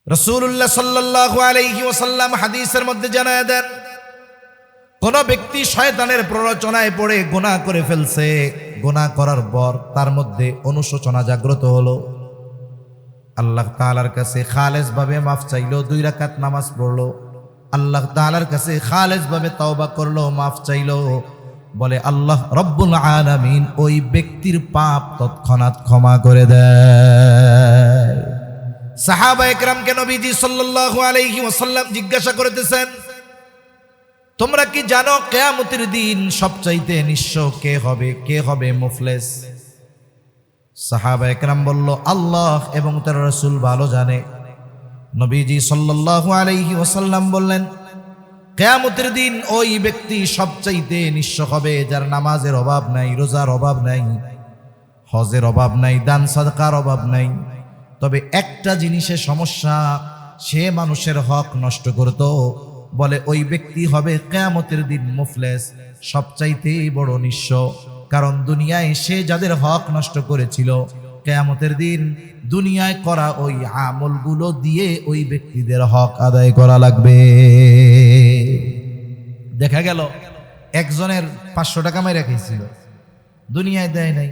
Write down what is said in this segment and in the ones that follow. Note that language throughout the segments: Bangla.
রাসূলুল্লাহ সাল্লাল্লাহু আলাইহি ওয়াসাল্লাম হাদিসের মধ্যে জানায় দেন, কোন ব্যক্তি শয়তানের প্ররোচনায় পড়ে গুনাহ করে ফেলছে, গুনাহ করার পর তার মধ্যে অনুশোচনা জাগ্রত হলো, আল্লাহ তাআলার কাছে খালেস ভাবে মাফ চাইলো, 2 রাকাত নামাজ পড়লো, আল্লাহ তাআলার কাছে খালেস ভাবে তওবা করলো, মাফ চাইলো, বলে আল্লাহ রব্বুল আলামিন ওই ব্যক্তির পাপ তৎক্ষণাৎ ক্ষমা করে দেয়। সাহাবায়ে কেরামকে নবীজি সাল্লাল্লাহু আলাইহি ওয়াসাল্লাম জিজ্ঞাসা করতেছেন, তোমরা কি জানো কিয়ামতের দিন সবচাইতে নিঃস্ব কে হবে মুফলিস? সাহাবায়ে কেরাম বলল, আল্লাহ এবং তার রাসূল ভালো জানে। নবীজি সাল্লাল্লাহু আলাইহি ওয়াসাল্লাম বললেন, কিয়ামতের দিন ওই ব্যক্তি সবচাইতে নিঃস্ব হবে যার নামাজের অভাব নাই, রোজার অভাব নাই, হজের অভাব নাই, দান সাদকার অভাব নাই, তবে একটা জিনিসের সমস্যা, সে মানুষের হক নষ্ট করত। বলে ওই ব্যক্তি হবে কিয়ামতের দিন মুফলিস, সবচাইতে বড় নিঃস্ব। কারণ দুনিয়ায় সে যাদের হক নষ্ট করেছিল, কিয়ামতের দিন দুনিয়ায় করা ওই আমলগুলো দিয়ে ওই ব্যক্তিদের হক আদায় করা লাগবে। দেখা গেল একজনের 500 টাকা মেরে রেখেছিল, দুনিয়ায় দেয় নাই,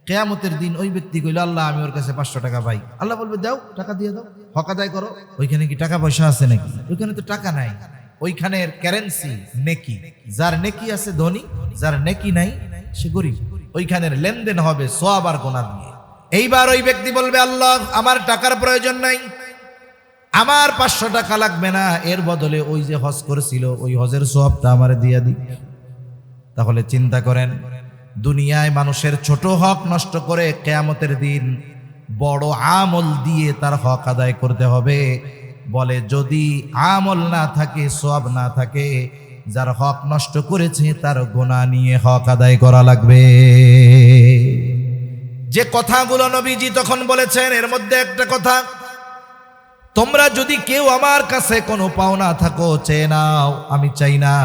কিয়ামতের দিন ওই ব্যক্তি কইল, আল্লাহ আমি ওর কাছে 500 টাকা পাই। আল্লাহ বলবে দাও, টাকা দিয়ে দাও, হক আদায় করো। ওইখানে কি টাকা পয়সা আছে নাকি? ওইখানে তো টাকা নাই, ওইখানের কারেন্সি নেকি। যার নেকি আছে ধনী, যার নেকি নাই সে গরিব। ওইখানের লেনদেন হবে সওয়াব আর গুনাহ দিয়ে। এইবার ওই ব্যক্তি বলবে, আল্লাহ আমার টাকার প্রয়োজন নাই, আমার 500 টাকা লাগবে না, এর বদলে ওই যে হজ করেছিল ওই হজের সওয়াবটা আমারে দিয়ে দিই। তাহলে চিন্তা করেন, দুনিয়ায় মানুষের ছোট হক নষ্ট করে কিয়ামতের দিন বড় আমল দিয়ে তার হক আদায় করতে হবে। বলে যদি আমল না থাকে, সওয়াব না থাকে, যার হক নষ্ট করেছে তার গুনাহ নিয়ে হক আদায় করা লাগবে। যে কথাগুলো নবীজি তখন বলেছেন, এর মধ্যে একটা কথা, তোমরা যদি কেউ আমার কাছে কোনো পাওনা থাকো চেয়ে নাও, আমি চাই না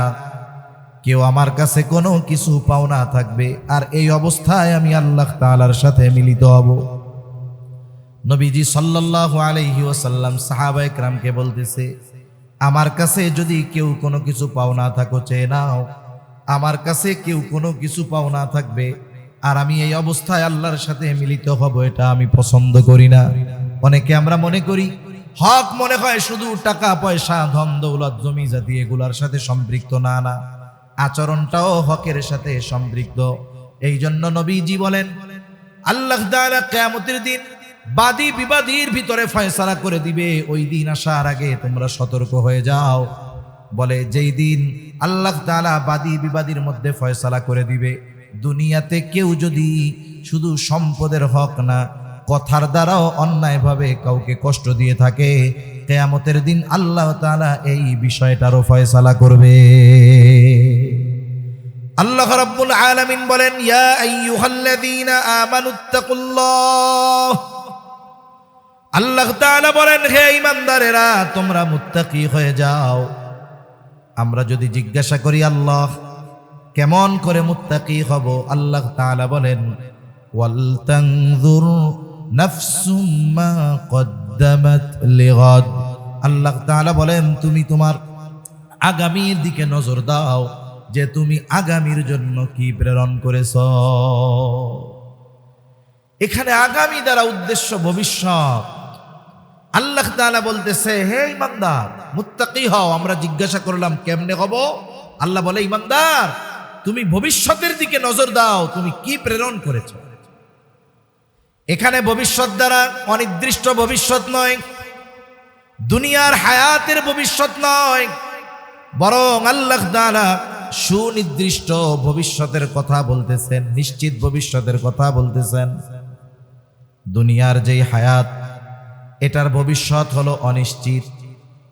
কেউ আমার কাছে কোনো কিছু পাওনা থাকবে আর এই অবস্থায় আমি আল্লাহ তাআলার সাথে মিলিত হব। নবীজি সাল্লাল্লাহু আলাইহি ওয়াসাল্লাম সাহাবায়ে কেরামকে বলতেছে, আমার কাছে যদি কেউ কোনো কিছু পাওনা থাকো চেয়ে নাও, আমার কাছে কেউ কোনো কিছু পাওনা থাকবে আর আমি এই অবস্থায় আল্লাহর সাথে মিলিত হব, এটা আমি পছন্দ করি না। অনেকে আমরা মনে করি হক মনে হয় শুধু টাকা পয়সা, ধন দৌলত, জমি জাতি এগুলার সাথে সম্পৃক্ত। না না, আচরণটাও হকের সাথে সম্পৃক্ত। এই জন্য নবীজি বলেন, আল্লাহ তাআলা কিয়ামতের দিন বাদী বিবাদীর ভিতরে ফয়সালা করে দিবে। ওই দিন আসার আগে তোমরা সতর্ক হয়ে যাও। বলে যেই দিন আল্লাহ তাআলা বাদী বিবাদীর মধ্যে ফয়সালা করে দিবে, দুনিয়াতে কেউ যদি শুধু সম্পদের হক না, কথার দ্বারাও অন্যায়ভাবে কাউকে কষ্ট দিয়ে থাকে, কিয়ামতের দিন আল্লাহ তাআলা এই বিষয়টারও ফয়সালা করবে। আল্লাহ রাব্বুল আলামিন বলেন, ইয়া আইয়ুহাল্লাযীনা আমানুত্তাকুল্লাহ, আল্লাহ তাআলা বলেন, হে ঈমানদারেরা তোমরা মুত্তাকি হয়ে যাও। আমরা যদি জিজ্ঞাসা করি আল্লাহ কেমন করে মুত্তাকি হব, আল্লাহ তাআলা বলেন, ওয়াল তানজুর নাফসুম মা কদ্দামাত লিগাদ। আল্লাহ তাআলা বলেন, তুমি তোমার আগামীর দিকে নজর দাও যে তুমি আগামীর জন্য কি প্রেরণ করেছ। এখানে আগামী দ্বারা উদ্দেশ্য ভবিষ্যৎ। আল্লাহ তাআলা বলতেছে, হে ঈমানদার মুত্তাকি হও। আমরা জিজ্ঞাসা করলাম কেমনে হব? আল্লাহ বলে, ঈমানদার তুমি ভবিষ্যতের দিকে নজর দাও, তুমি কি প্রেরণ করেছো। এখানে ভবিষ্যৎ দ্বারা অনির্দিষ্ট ভবিষ্যৎ নয়, দুনিয়ার হায়াতের ভবিষ্যৎ নয়, বরং আল্লাহ তাআলা সুনির্দিষ্ট ভবিষ্যতের কথা বলতেছেন, নিশ্চিত ভবিষ্যতের কথা বলতেছেন। দুনিয়ার যেই হায়াত, এটার ভবিষ্যৎ হলো অনিশ্চিত।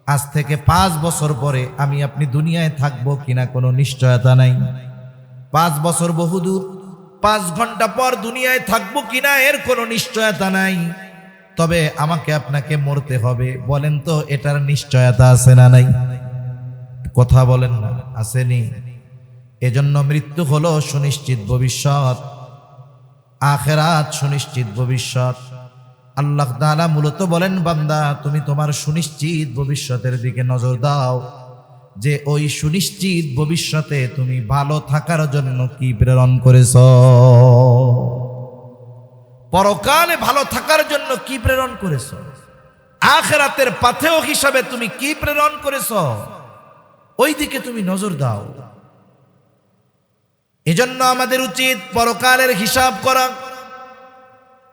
আজ থেকে 5 বছর পরে আমি আপনি দুনিয়ায় থাকবো কিনা কোনো নিশ্চয়তা নাই। 5 বছর বহুদূর, 5 ঘন্টা পর দুনিয়ায় থাকবো কিনা এর কোনো নিশ্চয়তা নাই। তবে আমাকে আপনাকে মরতে হবে, বলেন তো এটার নিশ্চয়তা আছে না নাই? কথা বলেন না, আসেনি? এজন্য মৃত্যু হলো সুনিশ্চিত ভবিষ্যৎ, আখিরাত সুনিশ্চিত ভবিষ্যৎ। আল্লাহ তাআলা মূলত বলেন, বান্দা তুমি তোমার সুনিশ্চিত ভবিষ্যতের দিকে নজর দাও, যে ওই সুনিশ্চিত ভবিষ্যতে তুমি ভালো থাকার জন্য কি প্রেরণ করেছ, পরকালে ভালো থাকার জন্য কি প্রেরণ করেছ, আখিরাতের পাথেয় হিসাবে তুমি কি প্রেরণ করেছ, ওই দিকে তুমি নজর দাও। এজন্য আমাদের উচিত পরকালের হিসাব করা।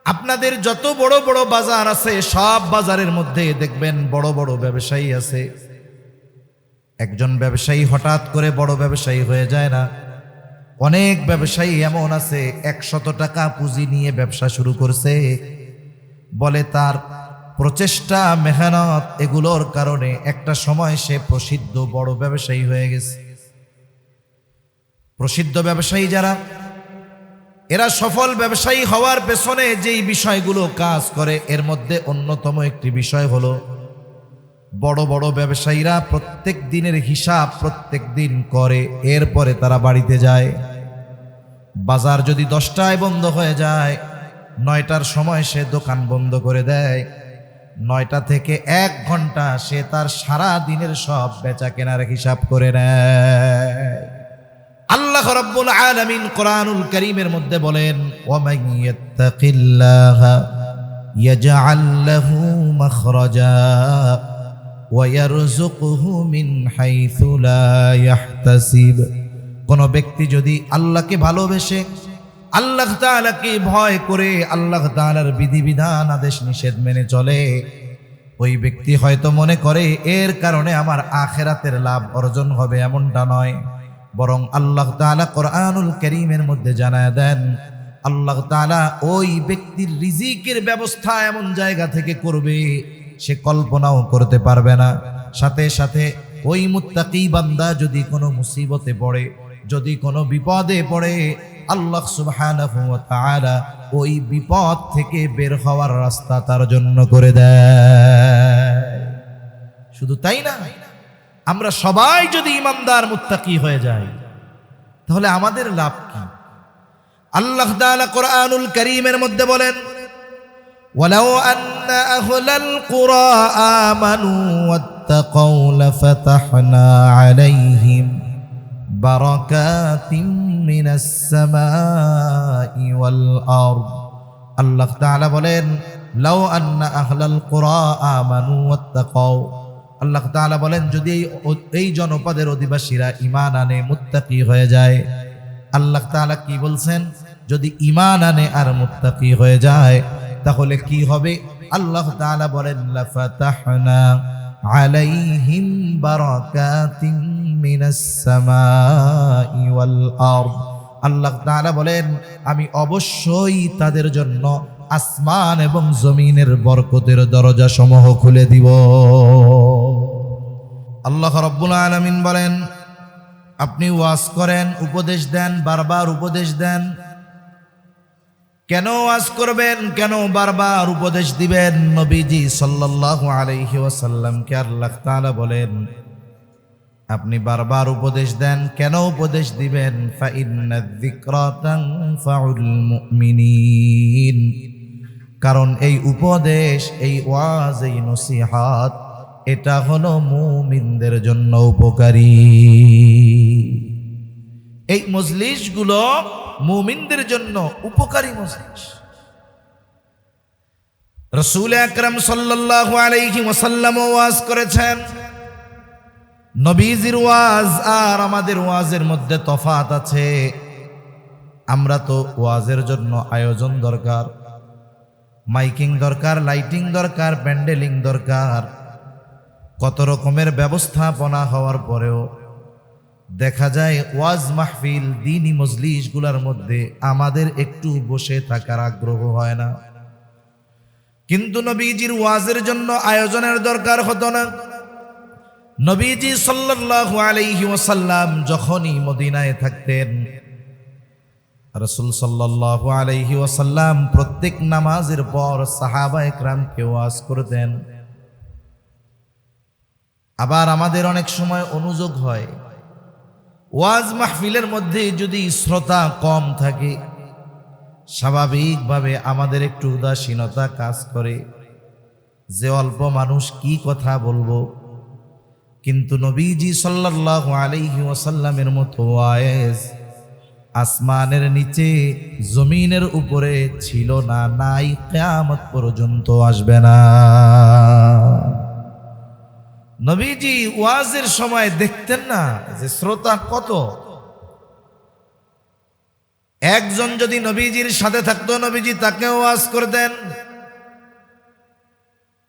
আপনাদের যত বড় বড় বাজার আছে, সব বাজারের মধ্যে দেখবেন বড় বড় ব্যবসায়ী আছে। একজন ব্যবসায়ী হঠাৎ করে বড় ব্যবসায়ী হয়ে যায় না। অনেক ব্যবসায়ী এমন আছে 100 টাকা পুঁজি নিয়ে ব্যবসা শুরু করছে, বলে তার প্রচেষ্টা মেহনত এগুলোর কারণে একটা সময় সে প্রসিদ্ধ বড় ব্যবসায়ী হয়ে গেছে। প্রসিদ্ধ ব্যবসায়ী যারা, এরা সফল ব্যবসায়ী হওয়ার পেছনে যেই বিষয়গুলো কাজ করে, এর মধ্যে অন্যতম একটি বিষয় হলো বড় বড় ব্যবসায়ীরা প্রত্যেক দিনের হিসাব প্রত্যেক দিন করে, এরপরে তারা বাড়িতে যায়। বাজার যদি 10টায় বন্ধ হয়ে যায়, 9টার সময় সে দোকান বন্ধ করে দেয়। 9টা থেকে 1 ঘন্টা সে তার সারা দিনের সব বেচা কেনার হিসাব করে নেয়। আল্লাহ রাব্বুল আলামিন কোরআনুল কারীমের মধ্যে বলেন, ওয়ামান ইয়াত্তাকিল্লাহা ইয়াজআল লাহু মাখরাজা ওয়া ইয়ারযুকহু মিন হাইথু লা ইয়াহতাসিব। কোন ব্যক্তি যদি আল্লাহকে ভালোবেসে, আল্লাহ তাআলাকে ভয় করে, আল্লাহ তাআলার বিধিবিধান আদেশ নিষেধ মেনে চলে, ওই ব্যক্তি হয়তো মনে করে এর কারণে আমার আখিরাতের লাভ অর্জন হবে, এমনটা নয়। বরং আল্লাহ তাআলা কোরআনুল কারীমের মধ্যে জানায় দেন, আল্লাহ তাআলা ওই ব্যক্তির রিজিকের ব্যবস্থা এমন জায়গা থেকে করবে সে কল্পনাও করতে পারবে না। সাথে সাথে ওই মুত্তাকি বান্দা যদি কোনো মুসিবতে পড়ে, যদি কোনো বিপদে পড়ে, আল্লাহ সুবহানাহু ওয়া তাআলা ওই বিপদ থেকে বের হওয়ার রাস্তা তার জন্য করে দেয়। শুধু তাই না, আমরা সবাই যদি ইমানদার মুত্তাকি হয়ে যাই, তাহলে আমাদের লাভ কি? আল্লাহ তাআলা কোরআনুল কারীমের মধ্যে বলেন, ওয়ালাউ আন্না আহলাল কুরা আমানু ওয়াত্তাকাউ লাফাতাহনা আলাইহিম বারাকাতিম মিনাস সামাই ওয়াল আরদ। আল্লাহ তাআলা বলেন, লাউ আন্না আহলাল কুরা আমানু ওয়াত্তাকাউ, আল্লাহ তাআলা বলেন যদি এই জনপদের অধিবাসীরা ঈমান আনে, মুত্তাকি হয়ে যায়। আল্লাহ তাআলা কি বলছেন? যদি ঈমান আনে আর মুত্তাকি হয়ে যায় তাহলে কি হবে? আল্লাহ তাআলা বলেন, লাফাতাহনা আলাইহিম বারাকাতিম মিনাস সামাই ওয়াল আরদ। আল্লাহ তাআলা বলেন, আমি অবশ্যই তাদের জন্য আসমান এবং জমিনের বরকতের দরজা সমূহ খুলে দিব। আল্লাহ রাব্বুল আলামিন বলেন, আপনি ওয়াজ করেন, উপদেশ দেন, বারবার উপদেশ দেন। কেন ওয়াজ করবেন? কেন বারবার উপদেশ দিবেন? নবীজি সাল্লাল্লাহু আলাইহি ওয়াসাল্লামকে আল্লাহ তাআলা বলেন, আপনি বারবার উপদেশ দেন। কেন উপদেশ দিবেন? ফাইন্নায যিকরা তানফাউল মুমিনিন, কারণ এই উপদেশ, এই ওয়াজ, এই নসিহত, এটা হলো মুমিনদের জন্য উপকারী। এই মজলিসগুলো মুমিনদের জন্য উপকারী মজলিস। রাসূল আকরাম সাল্লাল্লাহু আলাইহি ওয়াসাল্লাম ওয়াজ করেছেন। নবীজির ওয়াজ আর আমাদের ওয়াজের মধ্যে তফাত আছে। আমরা তো ওয়াজের জন্য আয়োজন দরকার, মাইকিং দরকার, লাইটিং দরকার, প্যান্ডেলিং দরকার, কত রকমের ব্যবস্থাপনা হওয়ার পরেও দেখা যায় ওয়াজ মাহফিল, দ্বীনি মজলিসগুলোর মধ্যে আমাদের একটু বসে থাকার আগ্রহ হয় না। কিন্তু নবীজির ওয়াজের জন্য আয়োজনের দরকার হতো না। নবীজি সাল্লাল্লাহু আলাইহি ওয়াসাল্লাম যখনই মদিনায় থাকতেন, রাসূল সাল্লাল্লাহু আলাইহি ওয়াসাল্লাম প্রত্যেক নামাজের পর সাহাবায়ে কেরামকে ওয়াজ করতেন। আবার আমাদের অনেক সময় অনুযোগ হয়, ওয়াজ মাহফিলের মধ্যে যদি শ্রোতা কম থাকে, স্বাভাবিকভাবে আমাদের একটু উদাসীনতা কাজ করে যে অল্প মানুষ কি কথা বলবো, কিন্তু নবীজি সাল্লাল্লাহু আলাইহি ওয়াসাল্লামের মতো ওয়াইজ আসমানের নিচে জমিনের উপরে ছিল না, নাই, কিয়ামত পর্যন্ত আসবে না। নবীজি ওয়াজের সময় দেখতেন না যে শ্রোতা কত। একজন যদি নবীজির সাথে থাকতো, নবীজি তাকেও ওয়াজ করতেন।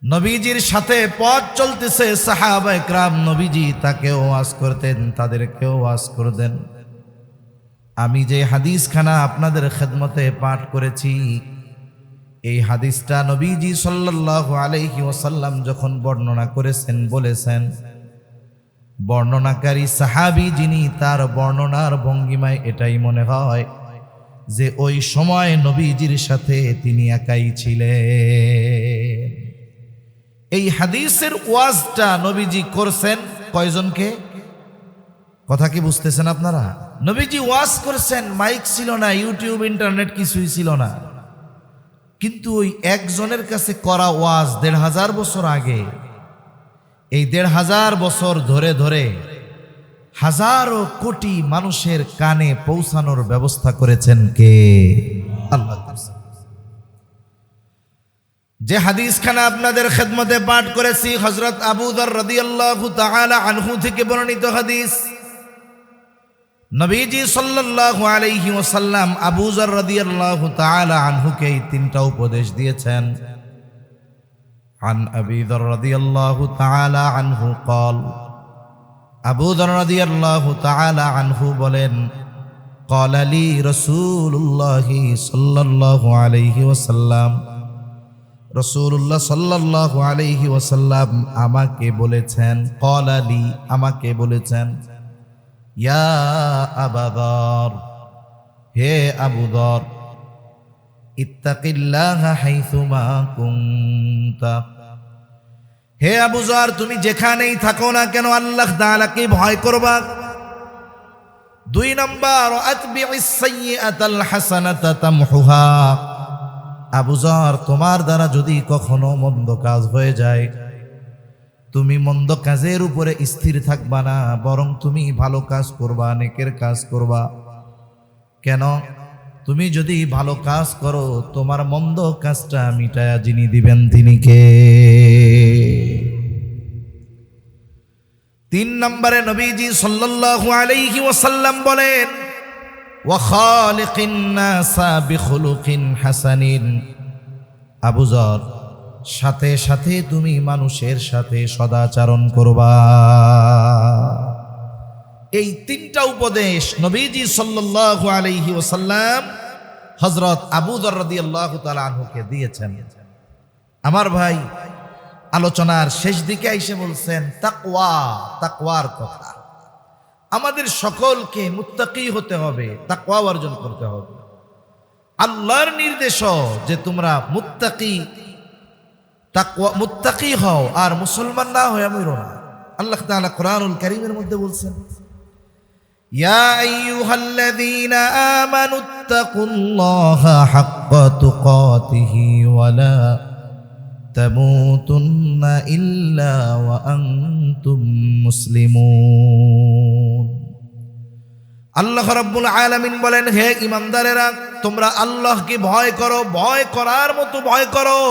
নবীজির সাথে পথ চলতেছে সাহাবায়ে কেরাম, নবীজি তাকেও ওয়াজ করতেন, তাদেরকেও ওয়াজ করতেন। আমি যে হাদিসখানা আপনাদের খেদমতে পাঠ করেছি, এই হাদিসটা নবীজি সাল্লাল্লাহু আলাইহি ওয়াসাল্লাম যখন বর্ণনা করেছেন, বলেছেন, বর্ণনাকারী সাহাবী যিনি, তার বর্ণনার ভঙ্গিমায় এটাই মনে হয় যে ওই সময় নবীজির সাথে তিনি একাই ছিলেন। এই হাদিসের ওয়াজটা নবীজি করছেন কয়জনকে? কথা কি বুঝতেছেন আপনারা? নবীজি ওয়াজ করছেন, মাইক ছিল না, ইউটিউব ইন্টারনেট কিছুই ছিল না, কিন্তু ওই একজনের কাছে করা ওয়াজ ১৫০০ বছর আগে, এই ১৫০০ বছর ধরে ধরে হাজারো কোটি মানুষের কানে পৌঁছানোর ব্যবস্থা করেছেন কে? আল্লাহ। যে হাদিসখানা আপনাদের খেদমতে পাঠ করেছি, হযরত আবু যর রাদিয়াল্লাহু তাআলা আনহু থেকে বর্ণিত হাদিস। নবীজি সাল্লাল্লাহু আলাইহি ওয়াসাল্লাম আবু যর রাদিয়াল্লাহু তাআলা আনহুকে এই তিনটা উপদেশ দিয়েছেন। আন আবি যর রাদিয়াল্লাহু তাআলা আনহু قال, আবু যর রাদিয়াল্লাহু তাআলা আনহু বলেন, قال لي رسول الله সাল্লাল্লাহু আলাইহি ওয়াসাল্লাম, রাসূলুল্লাহ সাল্লাল্লাহু আলাইহি ওয়াসাল্লাম আমাকে বলেছেন, قال لي আমাকে বলেছেন, ইয়া আবু যর, হে আবু যর, ইত্তাকিল্লাহা হাইসুমা কুনতা, হে আবু যর, তুমি যেখানেই থাকো না কেন আল্লাহ তাআলাকে ভয় করবা। ২ নাম্বার, আতবিইস সাইয়্যাতাল হাসানাতা তামহুহা, আবু যর, তোমার দ্বারা যদি কখনো মন্দ কাজ হয়ে যায়, তুমি মন্দ কাজের উপরে স্থির থাকবা না, বরং তুমি ভালো কাজ করবা, নেকের কাজ করবা। কেন? তুমি যদি ভালো কাজ করো, তোমার মন্দ কাজটা মিটায়া যিনি দিবেন তিনি কে? ৩ নম্বরে নবীজি সাল্লাল্লাহু আলাইহি ওয়াসাল্লাম বলেন, ওয়া খালিকিন নাসা বিখুলুকিন হাসানিন, আবু যর, সাথে সাথে তুমি মানুষের সাথে সদাচরণ করবা। এই ৩টা উপদেশ নবীজি সাল্লাল্লাহু আলাইহি ওয়াসাল্লাম হযরত আবু যর রাদিয়াল্লাহু তাআলা আনহুকে দিয়েছেন। আমার ভাই, আলোচনার শেষ দিকে এসে বলছেন তাকওয়া, তাকওয়ার কথা। আমাদের সকলকে মুত্তাকি হতে হবে, তাকওয়া অর্জন করতে হবে। আল্লাহর নির্দেশ যে তোমরা মুত্তাকি হও, আর মুসলমান না হয়ে মরো না। আল্লাহ তাআলা কোরআনুল কারীমের মধ্যে বলছেন, ইয়া আইয়ুহাল্লাযীনা আমানুত্তাকুল্লাহা হাক্কা তুকাতিহি ওয়া লা তামুতুন্না ইল্লা ওয়া আনতুম মুসলিমুন। আল্লাহ রাব্বুল আলামিন বলেন, হে ঈমানদারেরা, তোমরা আল্লাহকে ভয় করো, ভয় করার মতো ভয় করো,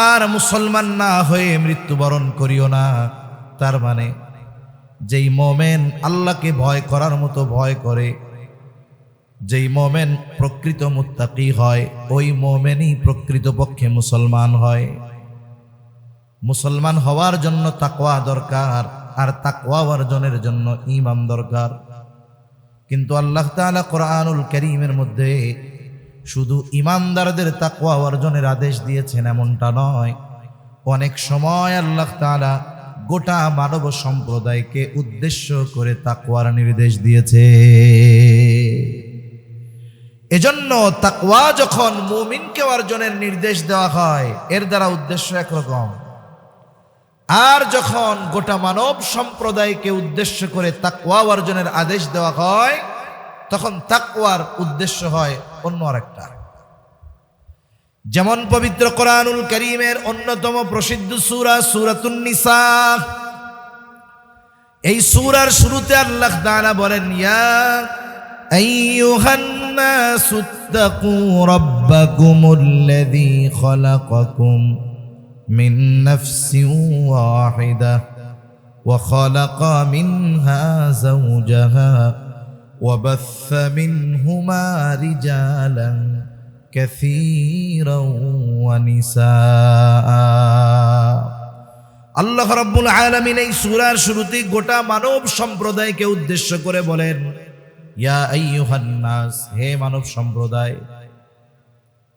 আর মুসলমান না হয়ে মৃত্যুবরণ করিও না। তার মানে যেই মোমেন আল্লাহকে ভয় করার মতো ভয় করে, যেই মোমেন প্রকৃত মুত্তাকি হয়, ওই মোমেনই প্রকৃতপক্ষে মুসলমান হয়। মুসলমান হওয়ার জন্য তাকওয়া দরকার, আর তাকওয়া অর্জনের জন্য ঈমান দরকার। কিন্তু আল্লাহ তাআলা কোরআনুল কারীমের মধ্যে শুধু ঈমানদারদের তাকওয়া অর্জনের আদেশ দিয়েছেন এমনটা নয়, অনেক সময় আল্লাহ তাআলা গোটা মানব সম্প্রদায়কে উদ্দেশ্য করে তাকওয়ার নির্দেশ দিয়েছে। এজন্য তাকওয়া যখন মুমিনকে অর্জনের নির্দেশ দেওয়া হয়, এর দ্বারা উদ্দেশ্য একরকম, আর যখন গোটা মানব সম্প্রদায়কে উদ্দেশ্য করে তাকওয়া অর্জনের আদেশ দেওয়া হয়, তখন তাকওয়ার উদ্দেশ্য হয় অন্য আরেকটা। যেমন পবিত্র কোরআনুল কারীমের অন্যতম প্রসিদ্ধ সূরা সূরাতুন নিসা, এই সূরার শুরুতে আল্লাহ তাআলা বলেন, ইয়া আইয়ুহান নাসুত্তাকু রাব্বাকুমুল্লাযী খালাকাকুম মিন নাফসিন ওয়াহিদাহ ওয়া খালাকা মিনহা যাওজাহা ওয়া বাসসা মিনহুমা রিজালান কাসীরান ওয়া নিসা। আল্লাহ রাব্বুল আলামিন এই সূরার শুরুতেই গোটা মানব সম্প্রদায়কে উদ্দেশ্য করে বলেন, ইয়া আইয়ুহান নাস, হে মানব সম্প্রদায়।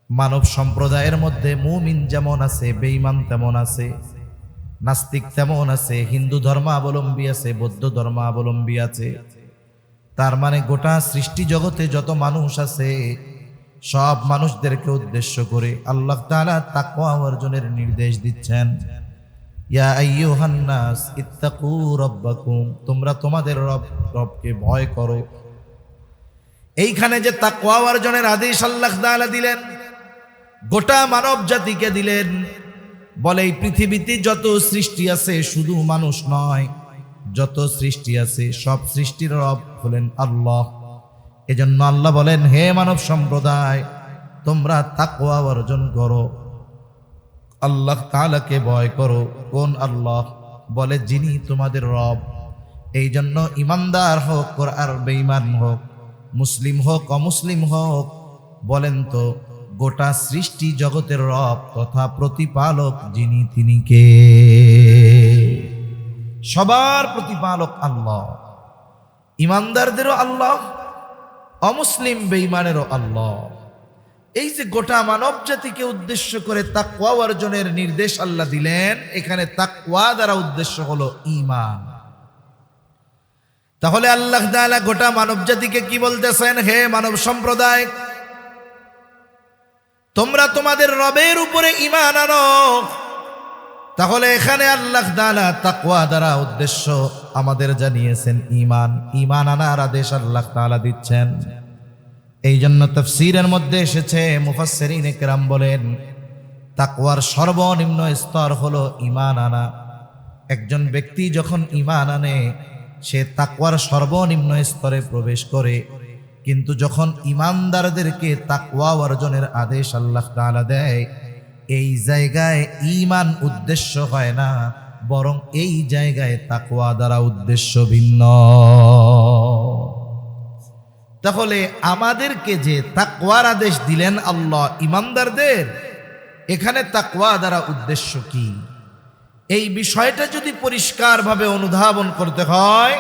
মানব সম্প্রদায়ের মধ্যে মুমিন যেমন আছে, বেঈমান তেমন আছে, নাস্তিক তেমন আছে, হিন্দু ধর্মাবলম্বী আছে, বৌদ্ধ ধর্মাবলম্বী আছে। তার মানে গোটা সৃষ্টি জগতে যত মানুষ আছে সব মানুষদেরকে উদ্দেশ্য করে আল্লাহ তাআলা তাকওয়া অর্জনের নির্দেশ দিচ্ছেন। ইয়া আইয়ুহান নাস ইত্তাকু রাব্বাকুম, তোমরা তোমাদের রবকে ভয় করো। এইখানে যে তাকওয়া অর্জনের আদেশ আল্লাহ তাআলা দিলেন, গোটা মানব জাতিকে দিলেন, বলে এই পৃথিবীতে যত সৃষ্টি আছে শুধু মানুষ নয়, যত সৃষ্টি আছে সব সৃষ্টির রব হলেন আল্লাহ। এজন্য আল্লাহ বলেন, হে মানব সম্প্রদায়, তোমরা তাকওয়া অর্জন করো, আল্লাহ তাআলাকে ভয় করো। কোন আল্লাহ? বলে যিনি তোমাদের রব। এই জন্য ইমানদার হোক আর বেঈমান হোক, মুসলিম হোক অমুসলিম হোক, বলেন তো গোটা সৃষ্টি জগতের রব তথা প্রতিপালক যিনি, তিনি কে? সবার প্রতিপালক আল্লাহ। ইমানদারদেরও আল্লাহ, অমুসলিম বেঈমানেরও আল্লাহ। এই যে গোটা মানব জাতিকে উদ্দেশ্য করে তাকওয়া অর্জনের নির্দেশ আল্লাহ দিলেন, এখানে তাকওয়া দ্বারা উদ্দেশ্য হলো ঈমান। তাহলে আল্লাহ তাআলা গোটা মানব জাতিকে কি বলতেছেন? হে মানব সম্প্রদায়, তোমরা তোমাদের রবের উপরে ঈমান আনো। তাহলে এখানে আল্লাহ তাআলা তাকওয়া দ্বারা উদ্দেশ্য আমাদের জানিয়েছেন ঈমান। ঈমান আনার আদেশ আল্লাহ তাআলা দিচ্ছেন। এই জন্য তাফসীরের মধ্যে এসেছে, মুফাসসিরিনে কেরাম বলেন তাকওয়ার সর্বনিম্ন স্তর হলো ঈমান আনা। একজন ব্যক্তি যখন ঈমান আনে সে তাকওয়ার সর্বনিম্ন স্তরে প্রবেশ করে। কিন্তু যখন ঈমানদারদেরকে তাকওয়া অর্জনের আদেশ আল্লাহ তাআলা দেয়, এই জায়গায় ঈমান উদ্দেশ্য হয় না, বরং এই জায়গায় তাকওয়া দ্বারা উদ্দেশ্য ভিন্ন। তাহলে আমাদেরকে যে তাকওয়ার আদেশ দিলেন আল্লাহ ঈমানদারদের, এখানে তাকওয়া দ্বারা উদ্দেশ্য কি? এই বিষয়টা যদি পরিষ্কারভাবে অনুধাবন করতে হয়,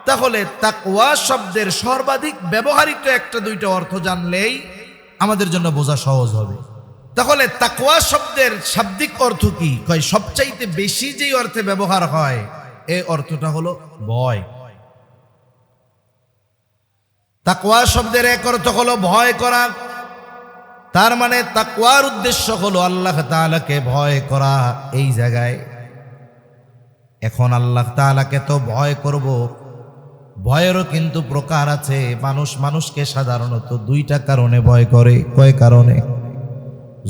তাহলে তাকওয়া শব্দের সর্বাধিক ব্যবহৃত একটা দুইটা অর্থ জানলেই আমাদের জন্য বোঝা সহজ হবে। তাহলে তাকওয়া শব্দের শাব্দিক অর্থ কি? কয় সবচাইতে বেশি যেই অর্থে ব্যবহার হয় এই অর্থটা হলো ভয়। তাকওয়া শব্দের এক অর্থ হলো ভয় করা। তার মানে তাকওয়ার উদ্দেশ্য হলো আল্লাহ তাআলাকে ভয় করা। এই জায়গায় এখন আল্লাহ তাআলাকে তো ভয় করব, ভয়েরও কিন্তু প্রকার আছে। মানুষ মানুষকে সাধারণত দুইটা কারণে ভয় করে। কয় কারণে?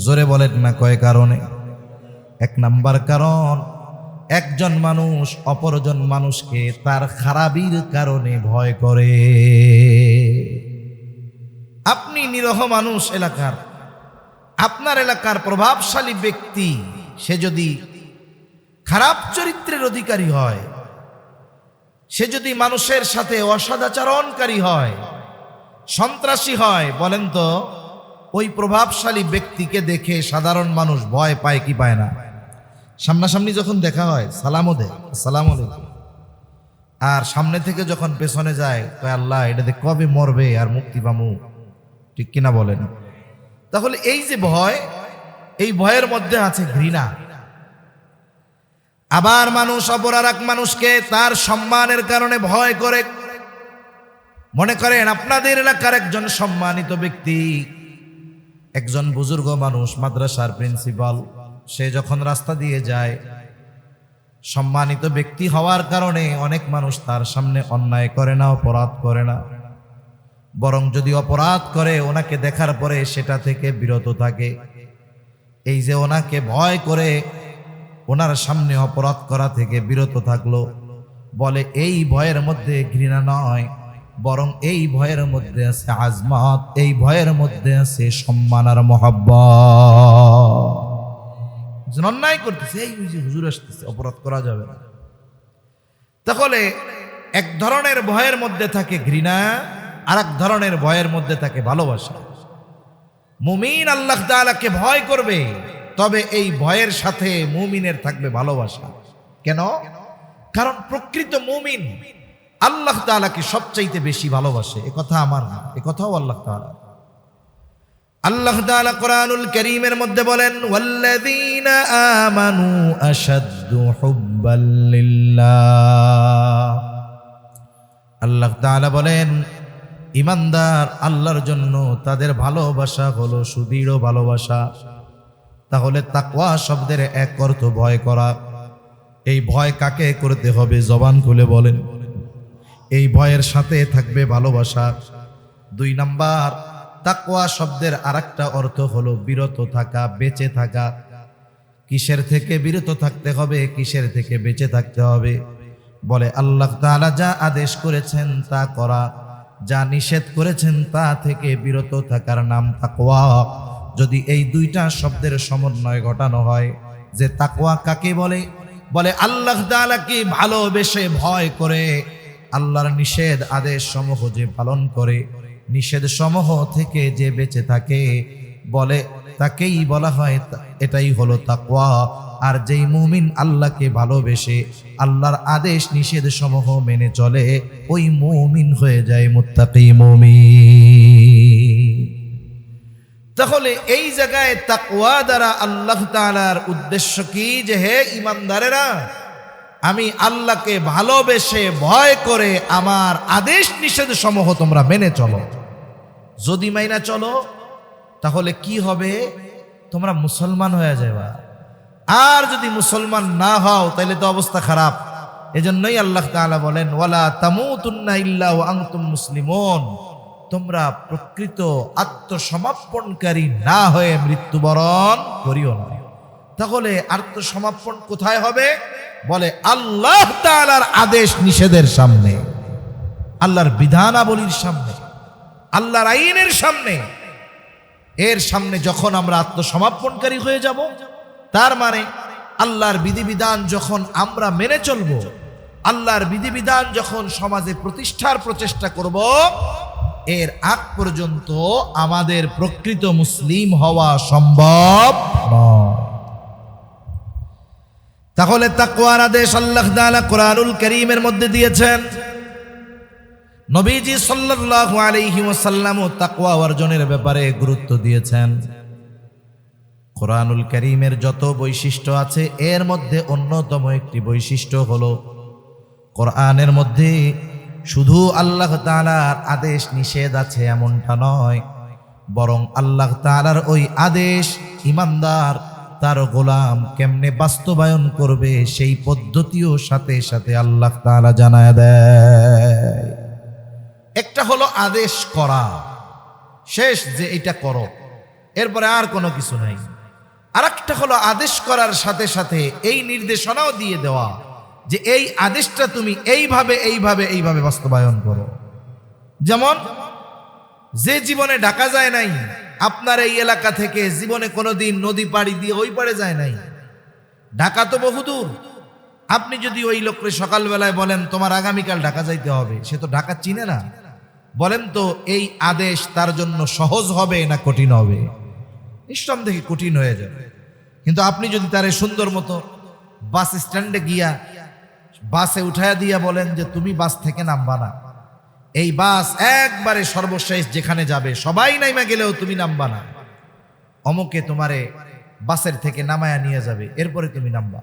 জোরে বলেন না, কয় কারণে? এক নাম্বার কারণ, একজন মানুষ অপরজন মানুষকে তার খারাপির কারণে ভয় করে। আপনি নিরহ মানুষ এলাকার, আপনার এলাকার প্রভাবশালী ব্যক্তি, সে যদি খারাপ চরিত্রের অধিকারী হয়, সে যদি মানুষের সাথে অসদাচরণকারী হয়, সন্ত্রাসী হয়, বলেন তো ওই প্রভাবশালী ব্যক্তিকে দেখে সাধারণ মানুষ ভয় পায় কি পায় না? সামনাসামনি যখন দেখা হয় সালামও দেয়, আসসালামু আলাইকুম। আর সামনে থেকে যখন পেছনে যায়, কয় আল্লাহ এটা দেখ কবে মরবে আর মুক্তি পামু। ঠিক কিনা বলেন? তাহলে এই যে ভয়, এই ভয়ের মধ্যে আছে ঘৃণা। আবার মানুষ অপর আর এক মানুষকে তার সম্মানের কারণে ভয় করে। মনে করেন আপনাদের এলাকার একজন সম্মানিত ব্যক্তি, একজন বুজুর্গ মানুষ, মাদ্রাসার প্রিন্সিপাল, সে যখন রাস্তা দিয়ে যায়, সম্মানিত ব্যক্তি হওয়ার কারণে অনেক মানুষ তার সামনে অন্যায় করে না, অপরাধ করে না। বরং যদি অপরাধ করে ওনাকে দেখার পরে সেটা থেকে বিরত থাকে। এই যে ওনাকে ভয় করে ওনার সামনে অপরাধ করা থেকে বিরত থাকলো, বলে এই ভয়ের মধ্যে ঘৃণা নয়, বরং এই ভয়ের মধ্যে আছে আজমত, এই ভয়ের মধ্যে আছে সম্মান আর মহব্বত। অন্যায় করতেছে, এই যে হুজুর আসতেছে, অপরাধ করা যাবে না। তাহলে এক ধরনের ভয়ের মধ্যে থাকে ঘৃণা, আর এক ধরনের ভয়ের মধ্যে থাকে ভালোবাসা। মুমিন আল্লাহ তাআলাকে ভয় করবে, তবে এই ভয়ের সাথে মুমিনের থাকবে ভালোবাসা। কেন? কারণ প্রকৃত মুমিন আল্লাহ তাআলাকে সবচাইতে বেশি ভালোবাসে। এ কথা আমার না, এ কথাও আল্লাহ তাআলা। আল্লাহ তাআলা কোরআনুল কারীমের মধ্যে বলেন, ওয়াল্লাযীনা আমানু আশাদ্দু হুব্বাল লিল্লাহ। আল্লাহ তাআলা বলেন, ঈমানদার আল্লাহর জন্য তাদের ভালোবাসা হলো সুদৃঢ় ভালোবাসা। তাহলে তাকওয়া শব্দের এক অর্থ ভয় করা। এই ভয় কাকে করতে হবে? জবান খুলে বলেন। এই ভয়ের সাথে থাকবে ভালোবাসা। 2 নাম্বার, তাকওয়া শব্দের আরেকটা অর্থ হলো বিরত থাকা, বেঁচে থাকা। কিসের থেকে বিরত থাকতে হবে? কিসের থেকে বেঁচে থাকতে হবে? বলে আল্লাহ তাআলা যা আদেশ করেছেন তা করা, যা নিষেধ করেছেন তা থেকে বিরত থাকার নাম তাকওয়া। যদি এই 2টা শব্দের সমন্বয় ঘটানো হয়, যে তাকওয়া কাকে বলে? বলে আল্লাহ তাআলাকে ভালোবেসে ভয় করে, আল্লাহর নিষেধ আদেশ সমূহ যে পালন করে, নিষেধ সমূহ থেকে যে বেঁচে থাকে, বলে তাকেই বলা হয়, এটাই হলো তাকওয়া। আর যেই মুমিন আল্লাহকে ভালোবেসে আল্লাহর আদেশ নিষেধ সমূহ মেনে চলে, ওই মুমিন হয়ে যায় মুত্তাকি মুমিন। তাহলে এই জায়গায় তাকওয়া দ্বারা আল্লাহ তাআলার উদ্দেশ্য কি? যে হে ঈমানদারেরা, আমি আল্লাহকে ভালোবেসে ভয় করে আমার আদেশ নিষেধ সমূহ তোমরা মেনে চলো। যদি মাইনা চলো তাহলে কি হবে? তোমরা মুসলমান হয়ে যাবে। আর যদি মুসলমান না হও তাহলে তো অবস্থা খারাপ। এজন্যই আল্লাহ তাআলা বলেন, ওয়ালা তামুতুন্না ইল্লা ওয়া আনতুম মুসলিমুন। তোমরা প্রকৃত আত্মসমর্পণকারী না হয়ে মৃত্যুবরণ করিও না। তাহলে আত্মসমর্পণ কোথায় হবে? বলে আল্লাহ তাআলার আদেশ নিষেধের সামনে, আল্লাহর বিধানাবলীর সামনে, আল্লাহর আইনের সামনে। এর সামনে যখন আমরা আত্মসমর্পণকারী হয়ে যাব, তার মানে আল্লাহর বিধিবিধান যখন আমরা মেনে চলব, আল্লাহর বিধিবিধান যখন সমাজে প্রতিষ্ঠার প্রচেষ্টা করব, এর আগ পর্যন্ত আমাদের প্রকৃত মুসলিম হওয়া সম্ভব নয়। তাহলে তাকওয়ার আদেশ আল্লাহ তাআলা কোরআনুল কারীমের মধ্যে দিয়েছেন। নবীজি সাল্লাল্লাহু আলাইহি ওয়াসাল্লামও তাকওয়া অর্জনের ব্যাপারে গুরুত্ব দিয়েছেন। কোরআনুল কারীমের যত বৈশিষ্ট্য আছে, এর মধ্যে অন্যতম একটি বৈশিষ্ট্য হলো, কোরআনের মধ্যে শুধু আল্লাহ তাআলার আদেশ নিষেধ আছে এমনটা নয়, বরং আল্লাহ তাআলার ওই আদেশ ঈমানদার তার গোলাম কেমনে বাস্তবায়ন করবে সেই পদ্ধতিও সাথে সাথে আল্লাহ তাআলা জানায় দেয়। একটা হলো আদেশ করা, শেষ, যে এটা করো, এরপরে আর কোনো কিছু নাই। আর একটা হলো আদেশ করার সাথে সাথে এই নির্দেশনাও দিয়ে দেওয়া যে এই আদেশটা তুমি এইভাবে এইভাবে এইভাবে বাস্তবায়ন করো। যেমন যে জীবনে ঢাকা যায় নাই, আপনার এই এলাকা থেকে জীবনে কোনোদিন নদী পাড়ি দিয়ে ওই পাড়ে যায় নাই, ঢাকা তো বহুদূর। আপনি যদি ওই লোককে সকালবেলায় বলেন তোমার আগামীকাল ঢাকা যাইতে হবে, সে তো ঢাকা চিনে না। বলেন তো এই আদেশ তার জন্য সহজ হবে না কঠিন হবে? নিঃসন্দেহে কঠিন হয়ে যাবে। কিন্তু আপনি যদি তারে সুন্দর মতো বাস স্ট্যান্ডে গিয়া বাসে উঠায়া দিয়া বলেন যে তুমি বাস থেকে নামবা না, এই বাস একবারে সর্বশেষ যেখানে যাবে, সবাই নাইমা গেলেও তুমি নামবা না, অমুকে তোমারে বাসের থেকে নামায়া নিয়ে যাবে, এরপরে তুমি নামবা।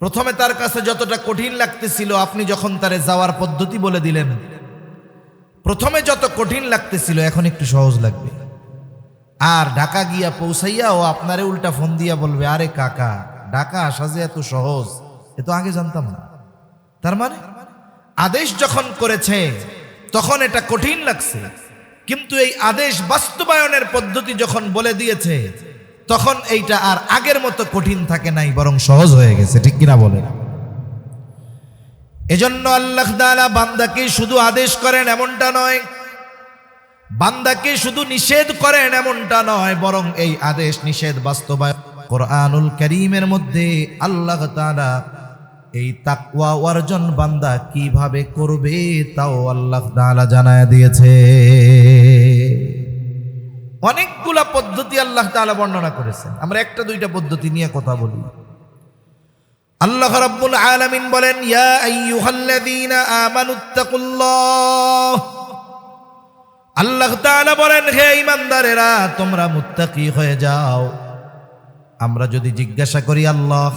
প্রথমে তার কাছে যতটা কঠিন লাগতেছিল, আপনি যখন তারে যাওয়ার পদ্ধতি বলে দিলেন, প্রথমে যত কঠিন লাগতেছিল এখন একটু সহজ লাগবে। আর ঢাকা গিয়া পৌঁছাইয়া ও আপনারে উল্টা ফোন দিয়া বলবে, আরে কাকা, ঢাকা আসা যে এত সহজ, এ তো আগে জানতাম না। তার মানে আদেশ যখন করেছে তখন এটা কঠিন লাগছে, কিন্তু এই আদেশ বাস্তবায়নের পদ্ধতি যখন বলে দিয়েছে তখন এইটা আর আগের মতো কঠিন থাকে নাই, বরং সহজ হয়ে গেছে। ঠিক কিনা বলেন? এজন্য আল্লাহ তাআলা বান্দাকে শুধু আদেশ করেন এমনটা নয়, বান্দাকে শুধু নিষেধ করেন এমনটা নয়, বরং এই আদেশ নিষেধ বাস্তবায়ন কোরআনুল কারীমের মধ্যে আল্লাহ তাআলা এই তাকওয়া অর্জন বান্দা কিভাবে করবে তাও আল্লাহ তাআলা জানায় দিয়েছে। অনেকগুলা পদ্ধতি আল্লাহ তাআলা বর্ণনা করেছেন, আমরা একটা দুইটা পদ্ধতি নিয়ে কথা বলি। আল্লাহ রাব্বুল আলামিন বলেন, ইয়া আইয়ুহাল্লাযীনা আমানুত্তাকুল্লাহ, আল্লাহ তাআলা বলেন, হে ঈমানদারেরা তোমরা মুত্তাকি হয়ে যাও। আমরা যদি জিজ্ঞাসা করি আল্লাহ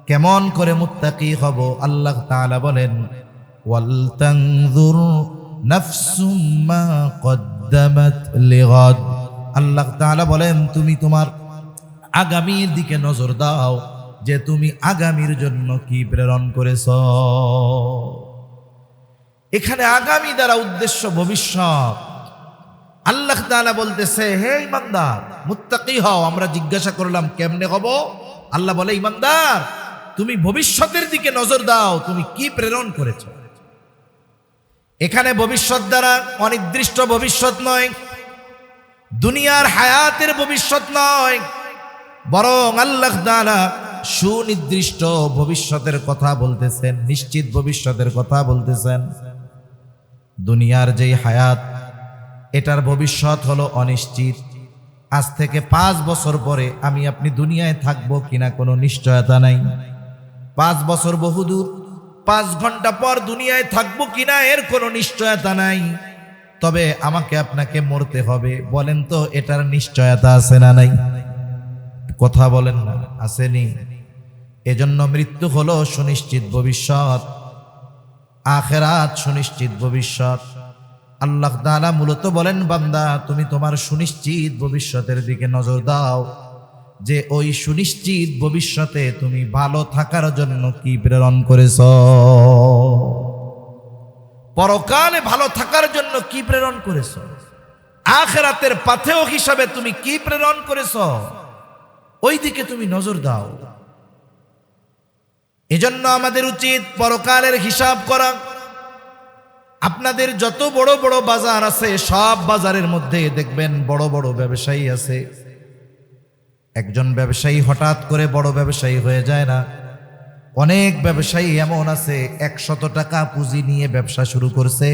কেমন করে মুত্তাকি হব, আল্লাহ তাআলা বলেন, ওয়াল তানজুর নাফসুম মা কদ্দামাত লিগাদ, আল্লাহ তাআলা বলেন তুমি তোমার আগামীর দিকে নজর দাও যে তুমি আগামীর জন্য কি প্রেরণ করেছ। এখানে আগামী দ্বারা উদ্দেশ্য ভবিষ্যৎ। আল্লাহ তাআলা বলতেছে, হে ঈমানদার মুত্তাকি হও। আমরা জিজ্ঞাসা করলাম কেমনে হব, আল্লাহ বলে, ঈমানদার তুমি ভবিষ্যতের দিকে নজর দাও, তুমি কি প্রেরণ করেছ। এখানে ভবিষ্যৎ দ্বারা অনির্দিষ্ট ভবিষ্যৎ নয়, দুনিয়ার হায়াতের ভবিষ্যৎ নয়, বরং আল্লাহ তাআলা সুনির্দিষ্ট ভবিষ্যতের কথা বলতেছেন, নিশ্চিত ভবিষ্যতের কথা বলতেছেন। দুনিয়ার যেই হায়াত এটার ভবিষ্যৎ হলো অনিশ্চিত। আজ থেকে 5 বছর পরে আমি আপনি দুনিয়ায় থাকবো কিনা কোনো নিশ্চয়তা নাই। 5 বছর বহুদূর, 5 ঘন্টা পর দুনিয়ায় থাকবো কিনা এর কোনো নিশ্চয়তা নাই। তবে আমাকে আপনাকে মরতে হবে, বলেন তো এটার নিশ্চয়তা আছে না নাই? কথা বলেন না, আসেনি? এজন্য মৃত্যু হলো সুনিশ্চিত ভবিষ্যৎ, আখিরাত সুনিশ্চিত ভবিষ্যৎ। আল্লাহ তাআলা মূলত বলেন, বান্দা তুমি তোমার সুনিশ্চিত ভবিষ্যতের দিকে নজর দাও, যে ওই সুনিশ্চিত ভবিষ্যতে তুমি ভালো থাকার জন্য কি প্রেরণ করেছ, পরকালে ভালো থাকার জন্য কি প্রেরণ করেছ, আখিরাতের পাথেয় হিসাবে তুমি কি প্রেরণ করেছ, ওই দিকে তুমি নজর দাও। এজন্য আমাদের উচিত পরকালের হিসাব করা। আপনাদের যত বড় বড় বাজার আছে সব বাজারের মধ্যে দেখবেন বড় বড় ব্যবসায়ী আছে। একজন ব্যবসায়ী হঠাৎ করে বড় ব্যবসায়ী হয়ে যায় না। অনেক ব্যবসায়ী এমন আছে 100 টাকা পুঁজি নিয়ে ব্যবসা শুরু করছে,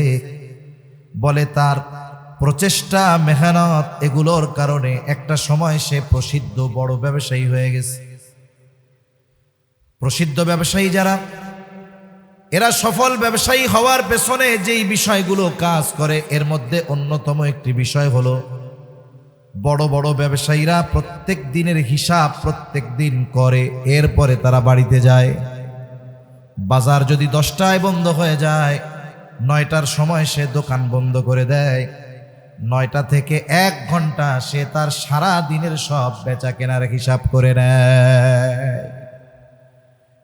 বলে তার প্রচেষ্টা মেহনত এগুলোর কারণে একটা সময় সে প্রসিদ্ধ বড় ব্যবসায়ী হয়ে গেছে। প্রসিদ্ধ ব্যবসায়ী যারা, এরা সফল ব্যবসায়ী হওয়ার পেছনে যেই বিষয়গুলো কাজ করে এর মধ্যে অন্যতম একটি বিষয় হলো বড় বড় ব্যবসায়ীরা প্রত্যেক দিনের হিসাব প্রত্যেক দিন করে, এরপরে তারা বাড়িতে যায়। বাজার যদি 10টায় বন্ধ হয়ে যায়, 9টার সময় সে দোকান বন্ধ করে দেয়। 9টা থেকে 1 ঘন্টা সে তার সারা দিনের সব বেচা কেনার হিসাব করে নেয়।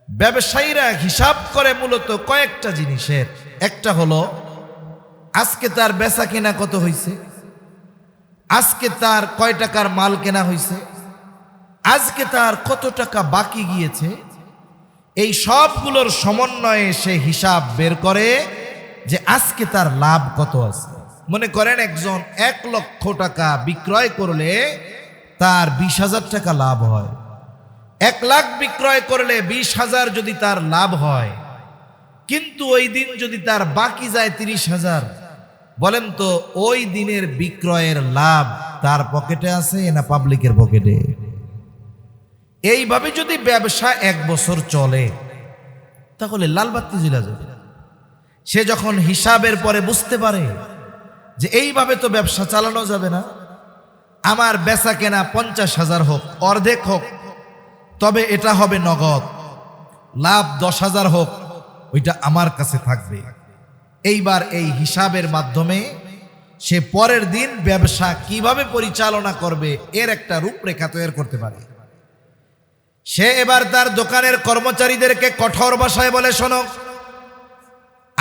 ব্যবসায়ীরা হিসাব করে মূলত কয়েকটা জিনিসের। একটা হলো আজকে তার বেচা কেনা কত হয়েছে, আজকে তার কয় টাকার মাল কেনা হয়েছে, আজকে তার কত টাকা বাকি গিয়েছে। এই সবগুলোর সমন্বয়ে সে হিসাব বের করে যে আজকে তার লাভ কত আছে। মনে করেন একজন 1 লক্ষ টাকা বিক্রয় করলে তার 20,000 টাকা লাভ হয়। 1 লাখ বিক্রয় করলে 20,000 যদি তার লাভ হয়, কিন্তু ওই দিন যদি তার বাকি যায় 30,000, বলেন তো ওই দিনের বিক্রয়ের লাভ তার পকেটে আছে না পাবলিকের পকেটে? এইভাবে যদি ব্যবসা 1 বছর চলে তাহলে লাল বাতি জ্বলে যাবে। সে যখন হিসাবের পরে বুঝতে পারে যে এইভাবে তো ব্যবসা চালানো যাবে না, আমার বেচা কেনা 50,000 হোক, অর্ধেক হোক, তবে এটা হবে নগদ, লাভ 10,000 হোক, ওইটা আমার কাছে থাকবে। এইবার এই হিসাবের মাধ্যমে সে পরের দিন ব্যবসা কিভাবে পরিচালনা করবে এর একটা রূপরেখা তৈরি করতে পারে। সে এবার তার দোকানের কর্মচারীদেরকে কঠোর ভাষায় বলে, শোনো,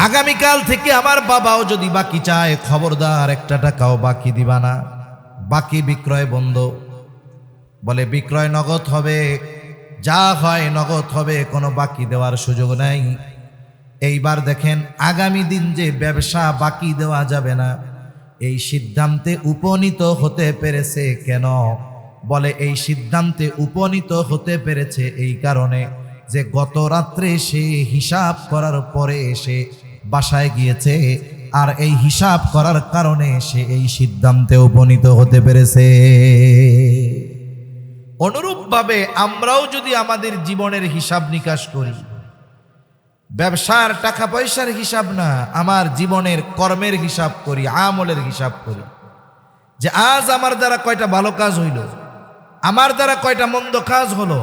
আগামীকাল থেকে আমার বাবাও যদি বাকি চায়, খবরদার একটা টাকাও বাকি দিবা না। বাকি বিক্রয় বন্ধ। বলে বিক্রয় নগদ হবে, যা হয় নগদ হবে, কোনো বাকি দেওয়ার সুযোগ নাই। এইবার দেখেন আগামী দিন যে ব্যবসা বাকি দেওয়া যাবে না, এই সিদ্ধান্তে উপনীত হতে পেরেছে কেন? বলে এই সিদ্ধান্তে উপনীত হতে পেরেছে এই কারণে যে গত রাত্রে সে হিসাব করার পরে সে বাসায় গিয়েছে, আর এই হিসাব করার কারণে সে এই সিদ্ধান্তে উপনীত হতে পেরেছে। অনুরূপভাবে আমরাও যদি আমাদের জীবনের হিসাব নিকাশ করি, ব্যবসার টাকা পয়সার হিসাব না, আমার জীবনের কর্মের হিসাব করি, আমলের হিসাব করি, যে আজ আমার দ্বারা কয়টা ভালো কাজ হইল, আমার দ্বারা কয়টা মন্দ কাজ হলো,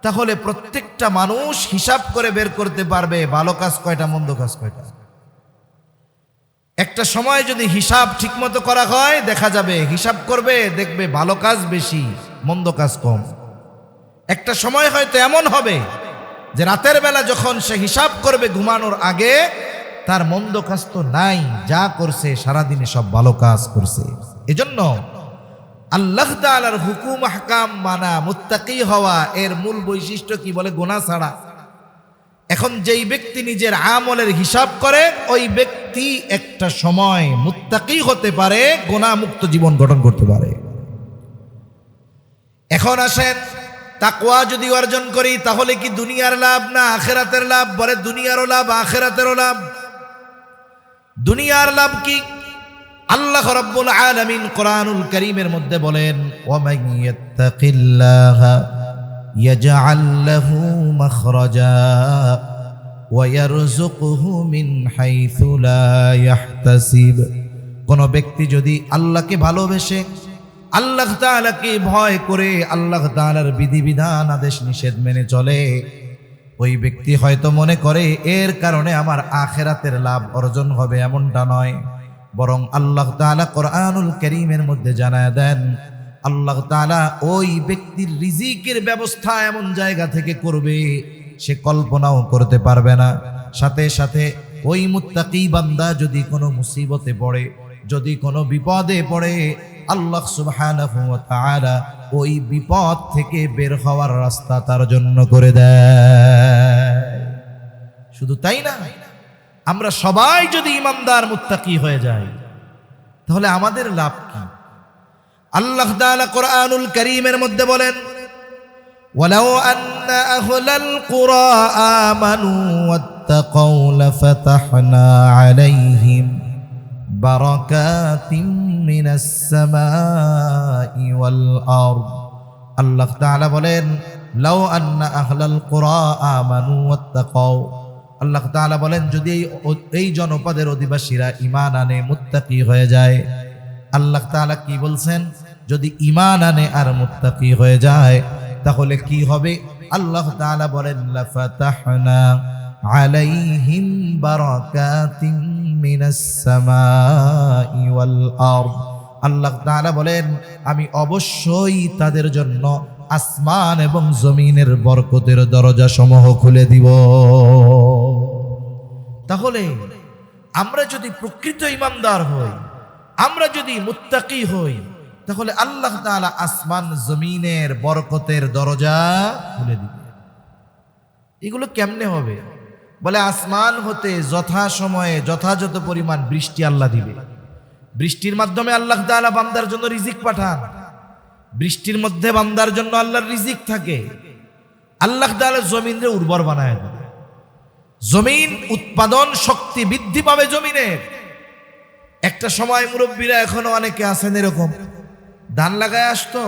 তাহলে প্রত্যেকটা মানুষ হিসাব করে বের করতে পারবে ভালো কাজ কয়টা, মন্দ কাজ কয়টা। একটা সময় যদি হিসাব ঠিকমতো করা হয়, দেখা যাবে হিসাব করবে, দেখবে ভালো কাজ বেশি, মন্দ কাজ কম। একটা সময় হয়তো এমন হবে যে রাতের বেলা যখন সে হিসাব করবে ঘুমানোর আগে, তার মন্দ কাজ তো নাই, যা করছে সারাদিনে সব ভালো কাজ করছে। এজন্য আল্লাহ তাআলার হুকুম আহকাম মানা, মুত্তাকি হওয়া, এর মূল বৈশিষ্ট্য কি? বলে গুনাহ ছাড়া। এখন যেই ব্যক্তি নিজের আমলের হিসাব করে, ওই ব্যক্তি একটা সময় মুত্তাকি হতে পারে, গুনাহ মুক্ত জীবন গঠন করতে পারে। এখন আসেন, তাকওয়া যদি অর্জন করি তাহলে কি দুনিয়ার লাভ না আখিরাতের লাভ? বলে দুনিয়ারও লাভ, আখিরাতেরও লাভ। দুনিয়ার লাভ কি? আল্লাহ রাব্বুল আলামিন কোরআনুল কারীমের মধ্যে বলেন, ওয়া মান ইয়াত্তাকিল্লাহা ইয়াজআল লাহু মাখরাজা ওয়া ইয়ারযুকুহু মিন হাইথু লা ইয়াহতাসিব। কোন ব্যক্তি যদি আল্লাহকে ভালোবেসে, আল্লাহ তাআলাকে ভয় করে, আল্লাহ তাআলার বিধিবিধান আদেশ নিষেধ মেনে চলে, ওই ব্যক্তি হয়তো মনে করে এর কারণে আমার আখিরাতের লাভ অর্জন হবে, এমনটা নয়। বরং আল্লাহ তাআলা কোরআনুল কারীমের মধ্যে জানায় দেন, আল্লাহ তাআলা ওই ব্যক্তির রিজিকের ব্যবস্থা এমন জায়গা থেকে করবে সে কল্পনাও করতে পারবে না। সাথে সাথে ওই মুত্তাকি বান্দা যদি কোনো মুসিবতে পড়ে, যদি কোনো বিপদে পড়ে, আল্লাহ সুবহানাহু ওয়া তাআলা ওই বিপদ থেকে বের হওয়ার রাস্তা তার জন্য করে দেয়। শুধু তাই না, আমরা সবাই যদি ইমানদার মুত্তাকি হয়ে যাই, তাহলে আমাদের লাভ কি? আল্লাহ তাআলা কোরআনুল কারীমের মধ্যে বলেন, ওয়ালাউ আন্না আহলাল কুরা আমানু ওয়াত্তাকাউ লাফাতাহনা আলাইহিম বারাকাতিম মিনাস সামাই ওয়াল আরদ। আল্লাহ তাআলা বলেন, লাউ আন্না আহলাল কুরা আমানু ওয়াত্তাকাউ। আল্লাহ তাআলা বলেন, যদি এই জনপদের অধিবাসীরা ঈমান আনে, মুত্তাকি হয়ে যায়। আল্লাহ তাআলা কি বলছেন? যদি ঈমান আনে আর মুত্তাকি হয়ে যায় তাহলে কি হবে? আল্লাহ তাআলা বলেন, লাফাতাহনা আলাইহিম বারাকাতিম মিনাস সামাই ওয়াল আরদ। আল্লাহ তাআলা বলেন, আমি অবশ্যই তাদের জন্য আসমান এবং জমিনের বরকতের দরজা সমূহ খুলে দিব। তাহলে আমরা যদি প্রকৃত ঈমানদার হই, আমরা যদি মুত্তাকি হই, তাহলে আল্লাহ তাআলা আসমান জমিনের বরকতের দরজা খুলে দিবে। এগুলো কেমনে হবে? বলে আসমান হতে যথা সময়ে যথাযথ পরিমাণ বৃষ্টি আল্লাহ দিবে। বৃষ্টির মাধ্যমে আল্লাহ তাআলা বান্দার জন্য রিজিক পাঠান। বৃষ্টির মধ্যে বান্দার জন্য আল্লাহর রিজিক থাকে। আল্লাহ তাআলা জমিনকে উর্বর বানায় দেন, জমিন উৎপাদন শক্তি বৃদ্ধি পাবে জমিনের। একটা সময় মুরব্বীরা এখনো অনেকে আছেন এরকম, ধান লাগায় আসতো,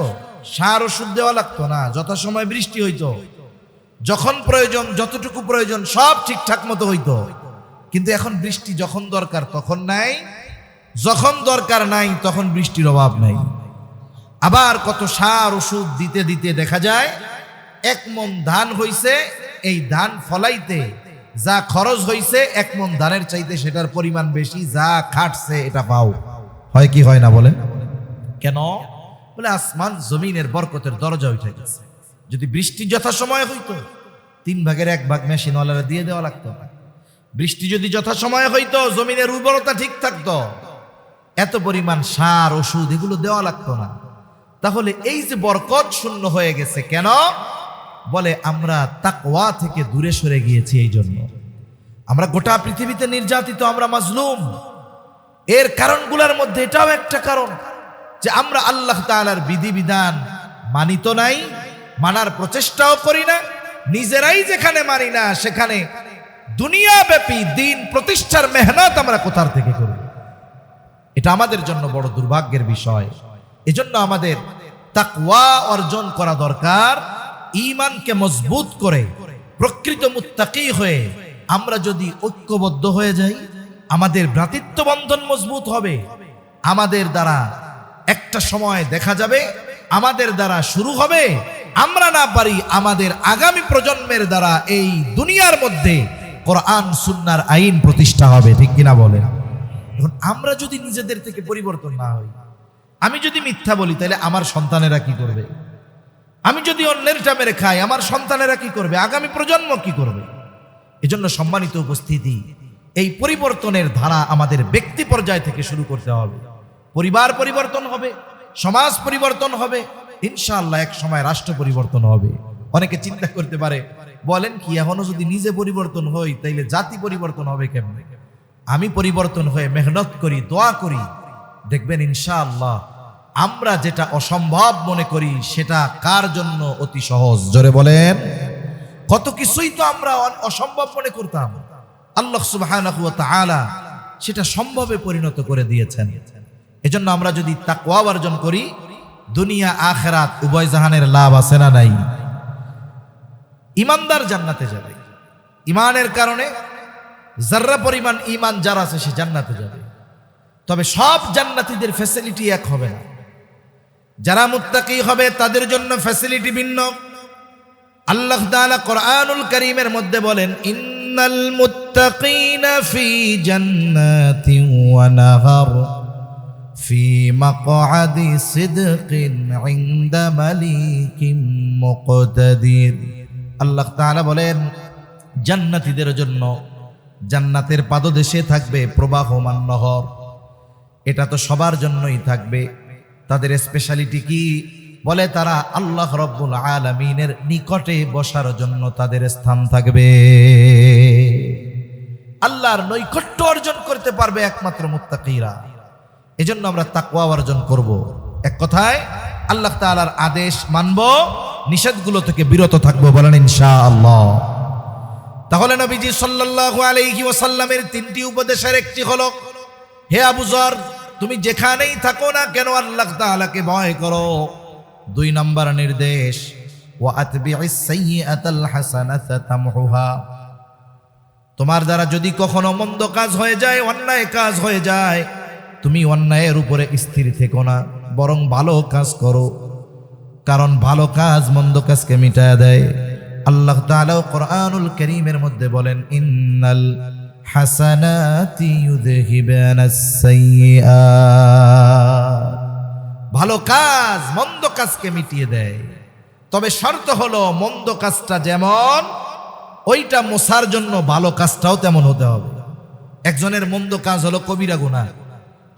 সার ওষুধ দেওয়া লাগতো না, যথাসময় বৃষ্টি হইতো, যখন প্রয়োজন যতটুকু প্রয়োজন সব ঠিকঠাক মতো হইতো। কিন্তু এখন বৃষ্টি যখন দরকার তখন নাই, যখন দরকার নাই তখন বৃষ্টির অভাব নাই। আবার কত সার ওষুধ দিতে দিতে দেখা যায় 1 মণ ধান হইছে, এই ধান ফলাইতে যা খরচ হইছে 1 মণ ধানের চাইতে সেটার পরিমাণ বেশি, যা খাটছে এটা পাও। হয় কি হয় না বলেন? কেন? বলে আসমান জমিনের বরকতের দরজা উঠে গেছে। যদি বৃষ্টি যথাসময় হইতো 3 ভাগের 1 ভাগ মেশিনওয়ালারা দিয়ে দেওয়া লাগতো না। বৃষ্টি যদি যথাসময়ে হইতো, জমিনের উর্বরতা ঠিক থাকতো, এত পরিমাণ সার ওষুধ এগুলো দেওয়া লাগতো না। তাহলে এই যে বরকত শূন্য হয়ে গেছে কেন? বলে আমরা তাকওয়া থেকে দূরে সরে গিয়েছি। এই জন্য আমরা গোটা পৃথিবীতে নির্যাতিত, আমরা মাজলুম। এর কারণগুলোর মধ্যে এটাও একটা কারণ যে আমরা আল্লাহ তাআলার বিধিবিধান মানি তো নাই, মানার প্রচেষ্টাও করি না। নিজেরাই যেখানে মানি না, সেখানে দুনিয়াব্যাপী দিন প্রতিষ্ঠার মেহনত আমরা কোথা থেকে করি? এটা আমাদের জন্য বড় দুর্ভাগ্যের বিষয়। এজন্য আমাদের তাকওয়া অর্জন করা দরকার। ঈমানকে মজবুত করে প্রকৃত মুত্তাকি হয়ে আমরা যদি ঐক্যবদ্ধ হয়ে যাই, আমাদের ভ্রাতৃত্ব বন্ধন মজবুত হবে। আমাদের দ্বারা একটা সময় দেখা যাবে, আমাদের দ্বারা শুরু হবে, আমরা না পারি আমাদের আগামী প্রজন্মের দ্বারা এই দুনিয়ার মধ্যে কোরআন সুন্নাহর আইন প্রতিষ্ঠা হবে। ঠিক কিনা বলেন? এখন আমরা যদি নিজেদের থেকে পরিবর্তন না হই, আমি যদি মিথ্যা বলি, তাহলে আমার সন্তানেরা কি করবে? আমি যদি অন্যেরটা মেরে খাই, আমার সন্তানেরা কি করবে? আগামী প্রজন্ম কি করবে? এজন্য সম্মানিত উপস্থিতি, এই পরিবর্তনের ধারা আমাদের ব্যক্তি পর্যায় থেকে শুরু করতে হবে। পরিবার পরিবর্তন হবে, সমাজ পরিবর্তন হবে, ইনশাআল্লাহ এক সময় রাষ্ট্র পরিবর্তন হবে। অনেকে চিন্তা করতে পারে, বলেন কি এখনো যদি নিজে পরিবর্তন হই, তাইলে জাতি পরিবর্তন হবে কেমনে? আমি পরিবর্তন হয়ে মেহনত করি, দোয়া করি, দেখবেন ইনশাআল্লাহ আমরা যেটা অসম্ভব মনে করি সেটা কার জন্য অতি সহজ। জোরে বলেন। কত কিছুই তো আমরা অসম্ভব মনে করতাম, আল্লাহ সুবহানাহু ওয়া তাআলা সেটা সম্ভবে পরিণত করে দিয়েছেন। এজন্য আমরা যদি তাকওয়া অর্জন করি, দুনিয়া আখিরাত উভয় জাহানের লাভ আছে না নাই? ইমানদার জান্নাতে যাবে, ইমানের কারণে যাররা পরিমাণ ইমান যার আছে সে জান্নাতে যাবে। তবে সব জান্নাতীদের ফ্যাসিলিটি এক হবে না। যারা মুত্তাকি হবে তাদের জন্য ফ্যাসিলিটি ভিন্ন। আল্লাহ তাআলা কোরআনুল কারীমের মধ্যে বলেন, ইন্নাল মুত্তাকিনা ফি জান্নাতিন ওয়া নাহার ফি মাকআদি সিদকিন ইনদা মালিকিন মুকতাদির। আল্লাহ তাআলা বলেন, জান্নাতীদের জন্য জান্নাতের পাদদেশে থাকবে প্রবাহমান নহর। এটা তো সবার জন্যই থাকবে। তাদের স্পেশালিটি কি? বলে তারা আল্লাহ রব্বুল আলামিনের নিকটে বসার জন্য তাদের স্থান থাকবে। আল্লাহর নৈকট্য অর্জন করতে পারবে একমাত্র মুত্তাকিরা। এজন্য আমরা তাকওয়া অর্জন করব। এক কথায় আল্লাহ তাআলার আদেশ মানব, নিষেধগুলো থেকে বিরত থাকবো। বলেন ইনশাআল্লাহ। তাহলে নবীজি সাল্লাল্লাহু আলাইহি ওয়াসাল্লামের তিনটি উপদেশের একটি হলো, হে আবু যর, তুমি যেখানেই থাকো না কেন আল্লাহ তাআলাকে ভয় করো। 2 নম্বর নির্দেশ, ওয়া আতবি'is সাইয়্যাতাল হাসানাতা তামহুহা। তোমার দ্বারা যদি কখনো মন্দ কাজ হয়ে যায়, অন্যায় কাজ হয়ে যায়, তুমি অন্যায়ের উপরে স্থির থেকো না, বরং ভালো কাজ করো, কারণ ভালো কাজ মন্দ কাজকে মিটায় দেয়। আল্লাহ তাআলা কোরআনুল কারীমের মধ্যে বলেন, ইন্নাল হাসানাতি ইউযহিবানাস সাইয়্যাত। ভালো কাজ মন্দ কাজকে মিটিয়ে দেয়। তবে শর্ত হলো মন্দ কাজটা যেমন ওইটা মোছার জন্য ভালো কাজটাও তেমন হতে হবে। একজনের মন্দ কাজ হলো কবিরা গুনাহ,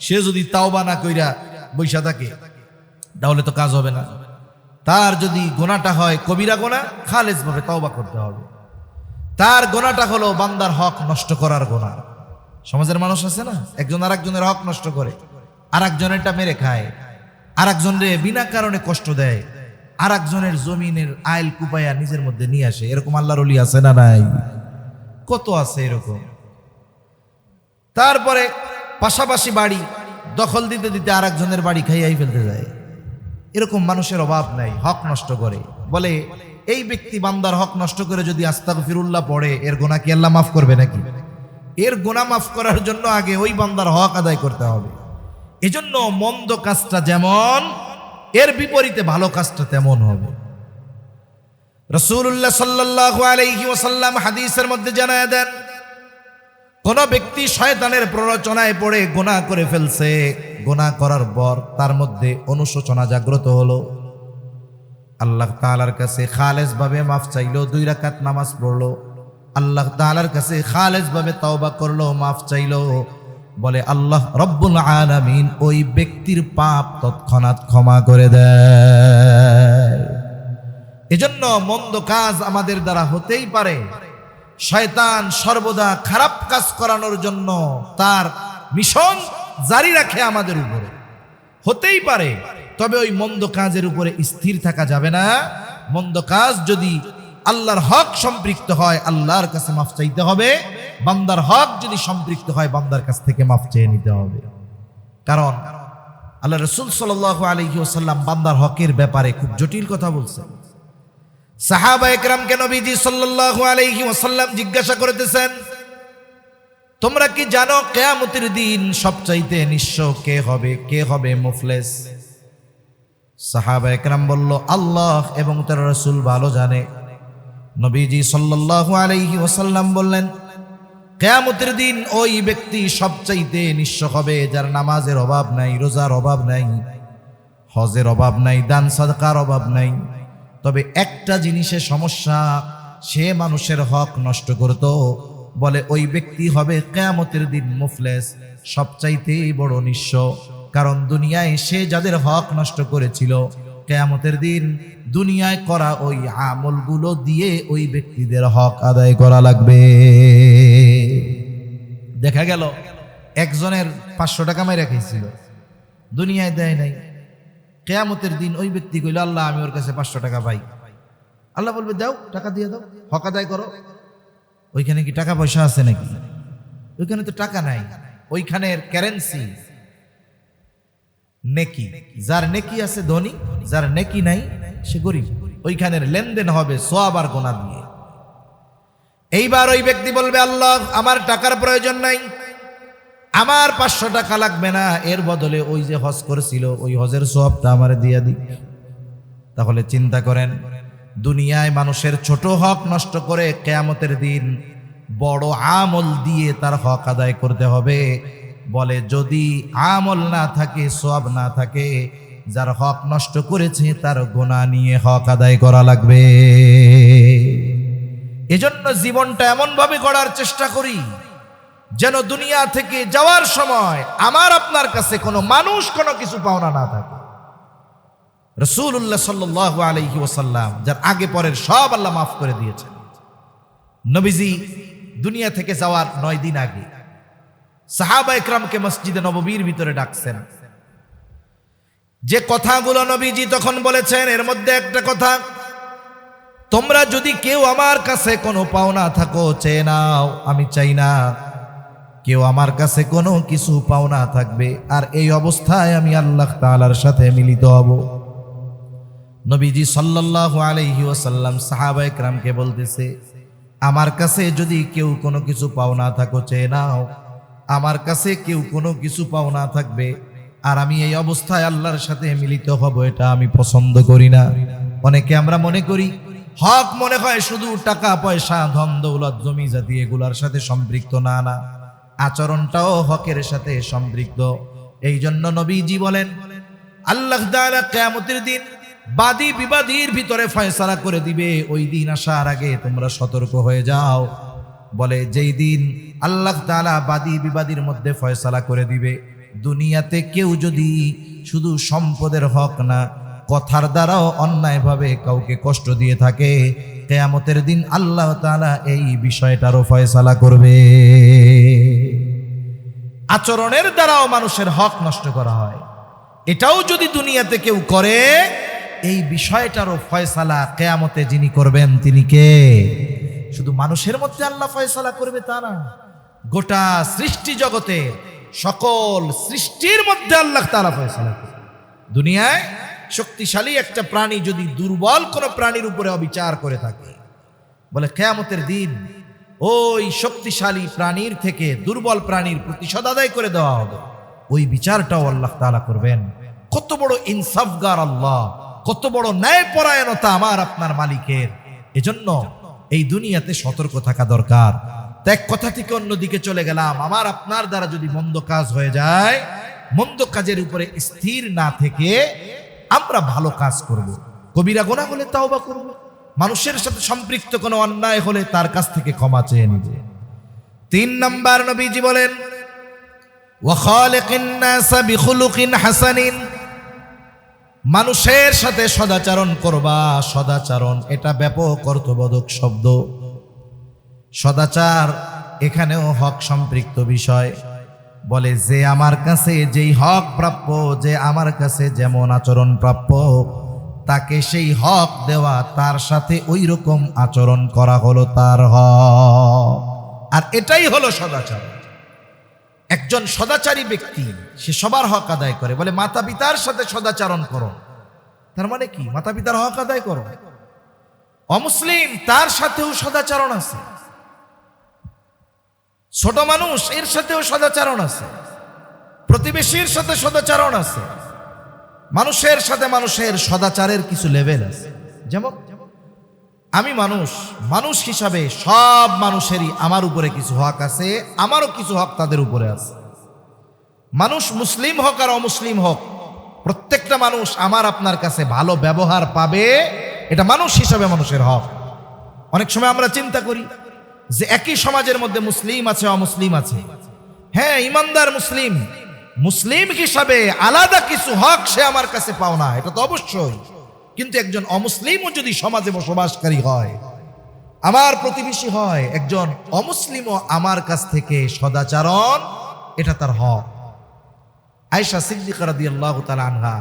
সে যদি তাওবা না কইরা বৈশা থাকে তাহলে তো কাজ হবে না। তার যদি গুনাহটা হয় কবিরা গুনাহ, খালেজ ভাবে তাওবা করতে হবে। তার গুনাহটা হলো বান্দার হক নষ্ট করার গুনাহ। সমাজের মানুষ আছে না, একজন আরেকজনের হক নষ্ট করে, আরেকজনেরটা মেরে খায়, আরেকজনের বিনা কারণে কষ্ট দেয়, আরেকজনের জমিনের আইল কুপায়া নিজের মধ্যে নিয়ে আসে। এরকম আল্লাহর ওলি আছে না নাই? কত আছে এরকম। তারপরে পাশাপাশি বাড়ি দখল দিতে দিতে আরেকজনের বাড়ি খাইয়াই ফেলতে যায়। এরকম মানুষের অভাব নাই, হক নষ্ট করে। বলে এই ব্যক্তি বান্দার হক নষ্ট করে যদি আস্তাগফিরুল্লাহ পড়ে, এর গুনাহ কি আল্লাহ মাফ করবে নাকি? এর গুনাহ মাফ করার জন্য আগে ওই বান্দার হক আদায় করতে হবে। এজন্য মন্দ কাজটা যেমন, এর বিপরীতে ভালো কাজটা তেমন হবে। রাসূলুল্লাহ সাল্লাল্লাহু আলাইহি ওয়াসাল্লাম হাদিসের মধ্যে জানায় দেন, কোন ব্যক্তি শয়তানের প্ররোচনায় পড়ে গুনাহ করে ফেলছে, গুনাহ করার পর তার মধ্যে অনুশোচনা জাগ্রত হলো, আল্লাহ তাআলার কাছে খালেস ভাবে মাফ চাইলো, 2 রাকাত নামাজ পড়লো, আল্লাহ তাআলার কাছে খালেস ভাবে তওবা করলো, মাফ চাইলো, বলে আল্লাহ রব্বুল আলামিন ওই ব্যক্তির পাপ তৎক্ষণাৎ ক্ষমা করে দেয়। এজন্য মন্দ কাজ আমাদের দ্বারা হতেই পারে। শয়তান সর্বদা খারাপ কাজ করানোর জন্য তার মিশন জারি রাখে আমাদের উপরে, হতেই পারে। তবে ওই মন্দ কাজের উপরে স্থির থাকা যাবে না। মন্দ কাজ যদি আল্লাহর হক সম্পৃক্ত হয়, আল্লাহর কাছে মাফ চাইতে হবে। বান্দার হক যদি সম্পৃক্ত হয়, বান্দার কাছ থেকে মাফ চেয়ে নিতে হবে। কারণ আল্লাহ রাসূল সাল্লাল্লাহু আলাইহি ওয়াসাল্লাম বান্দার হকের ব্যাপারে খুব জটিল কথা বলছেন। সাহাবা একরামকে নবীজি সাল্লাল্লাহু আলাইহি ওয়াসাল্লাম জিজ্ঞাসা করতেছেন, তোমরা কি জানো কিয়ামতের দিন সবচাইতে নিঃস্ব কে হবে মুফলিস? সাহাবা একরাম বলল, আল্লাহ এবং তার রাসূল ভালো জানে। নবীজি সাল্লাল্লাহু আলাইহি ওয়াসাল্লাম বললেন, কিয়ামতের দিন ওই ব্যক্তি সবচাইতে নিঃস্ব হবে যার নামাজের অভাব নাই, রোজার অভাব নাই, হজের অভাব নাই, দান সাদকার অভাব নাই। তবে একটা জিনিসের সমস্যা, সে মানুষের হক নষ্ট করত। বলে ওই ব্যক্তি হবে কিয়ামতের দিন মুফলিস, সবচাইতে বড় নিঃস্ব। কারণ দুনিয়ায় সে যাদের হক নষ্ট করেছিল, কিয়ামতের দিন দুনিয়ায় করা ওই আমলগুলো দিয়ে ওই ব্যক্তিদের হক আদায় করা লাগবে। দেখা গেল একজনের 500 টাকা মেরে রেখেছিল, দুনিয়ায় দেয় নাই। কিয়ামতের দিন ওই ব্যক্তি কইল, আল্লাহ আমি ওর কাছে 500 টাকা পাই। আল্লাহ বলবে, দাও, টাকা দিয়ে দাও, হক আদায় করো। ওইখানে কি টাকা পয়সা আছে নাকি? ওইখানে তো টাকা নাই। ওইখানের কারেন্সি নেকি। যার নেকি আছে ধনী, যার নেকি নাই সে গরিব। ওইখানের লেনদেন হবে সওয়াব আর গুনাহ দিয়ে। এইবার ওই ব্যক্তি বলবে, আল্লাহ আমার টাকার প্রয়োজন নাই, আমার 500 টাকা লাগবে না, এর বদলে ওই যে হজ করেছিল ওই হজের সওয়াবটা আমার দিয়ে দিই। তাহলে চিন্তা করেন, দুনিয়ায় মানুষের ছোট হক নষ্ট করে কিয়ামতের দিন বড় আমল দিয়ে তার হক আদায় করতে হবে। বলে যদি আমল না থাকে, সওয়াব না থাকে, যার হক নষ্ট করেছে তার গুনাহ নিয়ে হক আদায় করা লাগবে। এজন্য জীবনটা এমন ভাবে গড়ার চেষ্টা করি যেন দুনিয়া থেকে যাওয়ার সময় আমার আপনার কাছে কোনো মানুষ কোনো কিছু পাওনা না থাকে। রাসূলুল্লাহ সাল্লাল্লাহু আলাইহি ওয়াসাল্লাম যার আগে পরের সব আল্লাহ মাফ করে দিয়েছেন। নবীজি দুনিয়া থেকে যাওয়ার 9 দিন আগে সাহাবা একরামকে মসজিদে নববীর ভিতরে ডাকছেন। যে কথাগুলো নবীজি তখন বলেছেন, এর মধ্যে একটা কথা, তোমরা যদি কেউ আমার কাছে কোনো পাওনা থাকো চেয়ে নাও, আমি চাই না কেউ আমার কাছে কোনো কিছু পাওনা থাকবে আর এই অবস্থায় আমি আল্লাহ তাআলার সাথে মিলিত হব। নবীজি সাল্লাল্লাহু আলাইহি ওয়াসাল্লাম সাহাবা একরামকে বলতেছে, আমার কাছে যদি কেউ কোনো কিছু পাওনা থাকো চেয়ে নাও, আমার কাছে কেউ কোনো কিছু পাওনা থাকবে আর আমি এই অবস্থায় আল্লাহর সাথে মিলিত হব, এটা আমি পছন্দ করি না। অনেকে আমরা মনে করি হক মনে হয় শুধু টাকা পয়সা, ধন দৌলত, জমি জাতি এগুলার সাথে সম্পৃক্ত। না, আচরণটাও হকের সাথে সম্পৃক্ত। এই জন্য নবীজি বলেন, আল্লাহ তাআলা কিয়ামতের দিন বাদী বিবাদীর ভিতরে ফয়সালা করে দিবে। ওই দিন আসার আগে তোমরা সতর্ক হয়ে যাও। বলে যেই দিন আল্লাহ তাআলা বাদী বিবাদীর মধ্যে ফয়সালা করে দিবে, দুনিয়াতে কেউ যদি শুধু সম্পদের হক না, কথার দ্বারাও অন্যায়ভাবে কাউকে কষ্ট দিয়ে থাকে, কিয়ামতের দিন আল্লাহ তাআলা এই বিষয়টারও ফয়সালা করবে। আচরণের দ্বারাও মানুষের হক নষ্ট করা হয়, এটাও যদি দুনিয়াতে কেউ করে, এই বিষয়টারও ফয়সালা কিয়ামতে যিনি করবেন তিনি কে? শুধু মানুষের মধ্যে আল্লাহ ফয়সালা করবে তা না, গোটা সৃষ্টি জগতে সকল সৃষ্টির মধ্যে আল্লাহ তাআলা ফয়সালা করবে। দুনিয়ায় শক্তিশালী একটা প্রাণী যদি দুর্বল কোনো প্রাণীর উপরে অবিচার করে থাকে, বলে কিয়ামতের দিন ওই শক্তিশালী প্রাণীর থেকে দুর্বল প্রাণীর প্রতিশোধ আদায় করে দেওয়া হবে। ওই বিচারটাও আল্লাহ তাআলা করবেন। কত বড় ইনসাফগার আল্লাহ, কত বড় ন্যায়পরায়ণতা আমার আপনার মালিকের। এজন্য এই দুনিয়াতে সতর্ক থাকা দরকার। তো এক কথা থেকে অন্যদিকে চলে গেলাম, আমার আপনার দ্বারা যদি মন্দ কাজ হয়ে যায়, মন্দ কাজের উপরে স্থির না থেকে আমরা ভালো কাজ করব। কবিরা গুনাহ হলে তাওবা করব, মানুষের সাথে সম্পৃক্ত কোনো অন্যায় হলে তার কাছ থেকে ক্ষমা চেয়ে নিবে। 3 নাম্বার নবীজি বলেন ওয়া খালিকিন নাসা বিখুলুকিন হাসানিন, মানুষের সাথে সদাচরণ করবা। সদাচরণ এটা ব্যাপক অর্থবোধক শব্দ। সদাচার এখানেও হক সম্পৃক্ত বিষয়। বলে যে আমার কাছে যেই হক প্রাপ্য, যে আমার কাছে যেমন আচরণ প্রাপ্য, তাকে সেই হক দেওয়া, তার সাথে ওই রকম আচরণ করা হলো তার হক। আর এটাই হলো সদাচার। একজন সদাচারী ব্যক্তি সে সবার হক আদায় করে। বলে মাতা পিতার সাথে সদাচরণ করো, তার মানে কি? মাতা পিতার হক আদায় করো। অমুসলিম তার সাথেও সদাচরণ আছে, ছোট মানুষ এর সাথেও সদাচরণ আছে, প্রতিবেশীর সাথে সদাচরণ আছে। মানুষের সাথে মানুষের সদাচারের কিছু লেভেল আছে। যেমন আমি মানুষ হিসাবে সব মানুষেরই আমার উপরে কিছু হক আছে, আমারও কিছু হক তাদের উপরে আছে। মানুষ মুসলিম হোক আর অমুসলিম হোক, প্রত্যেকটা মানুষ আমার আপনার কাছে ভালো ব্যবহার পাবে, এটা মানুষ হিসাবে মানুষের হক। অনেক সময় আমরা চিন্তা করি যে একই সমাজের মধ্যে মুসলিম আছে অমুসলিম আছে। হ্যাঁ, ইমানদার মুসলিম, মুসলিম হিসাবে আলাদা কিছু হক সে আমার কাছে পাও না, এটা তো অবশ্যই। কিন্তু একজন অমুসলিমও যদি সমাজে বসবাসকারী হয়, আমার প্রতিবেশী হয়, একজন অমুসলিমও আমার কাছ থেকে সদাচরণ, এটা তার হক। আয়েশা সিদ্দিকা রাদিয়াল্লাহু তাআলা আনহা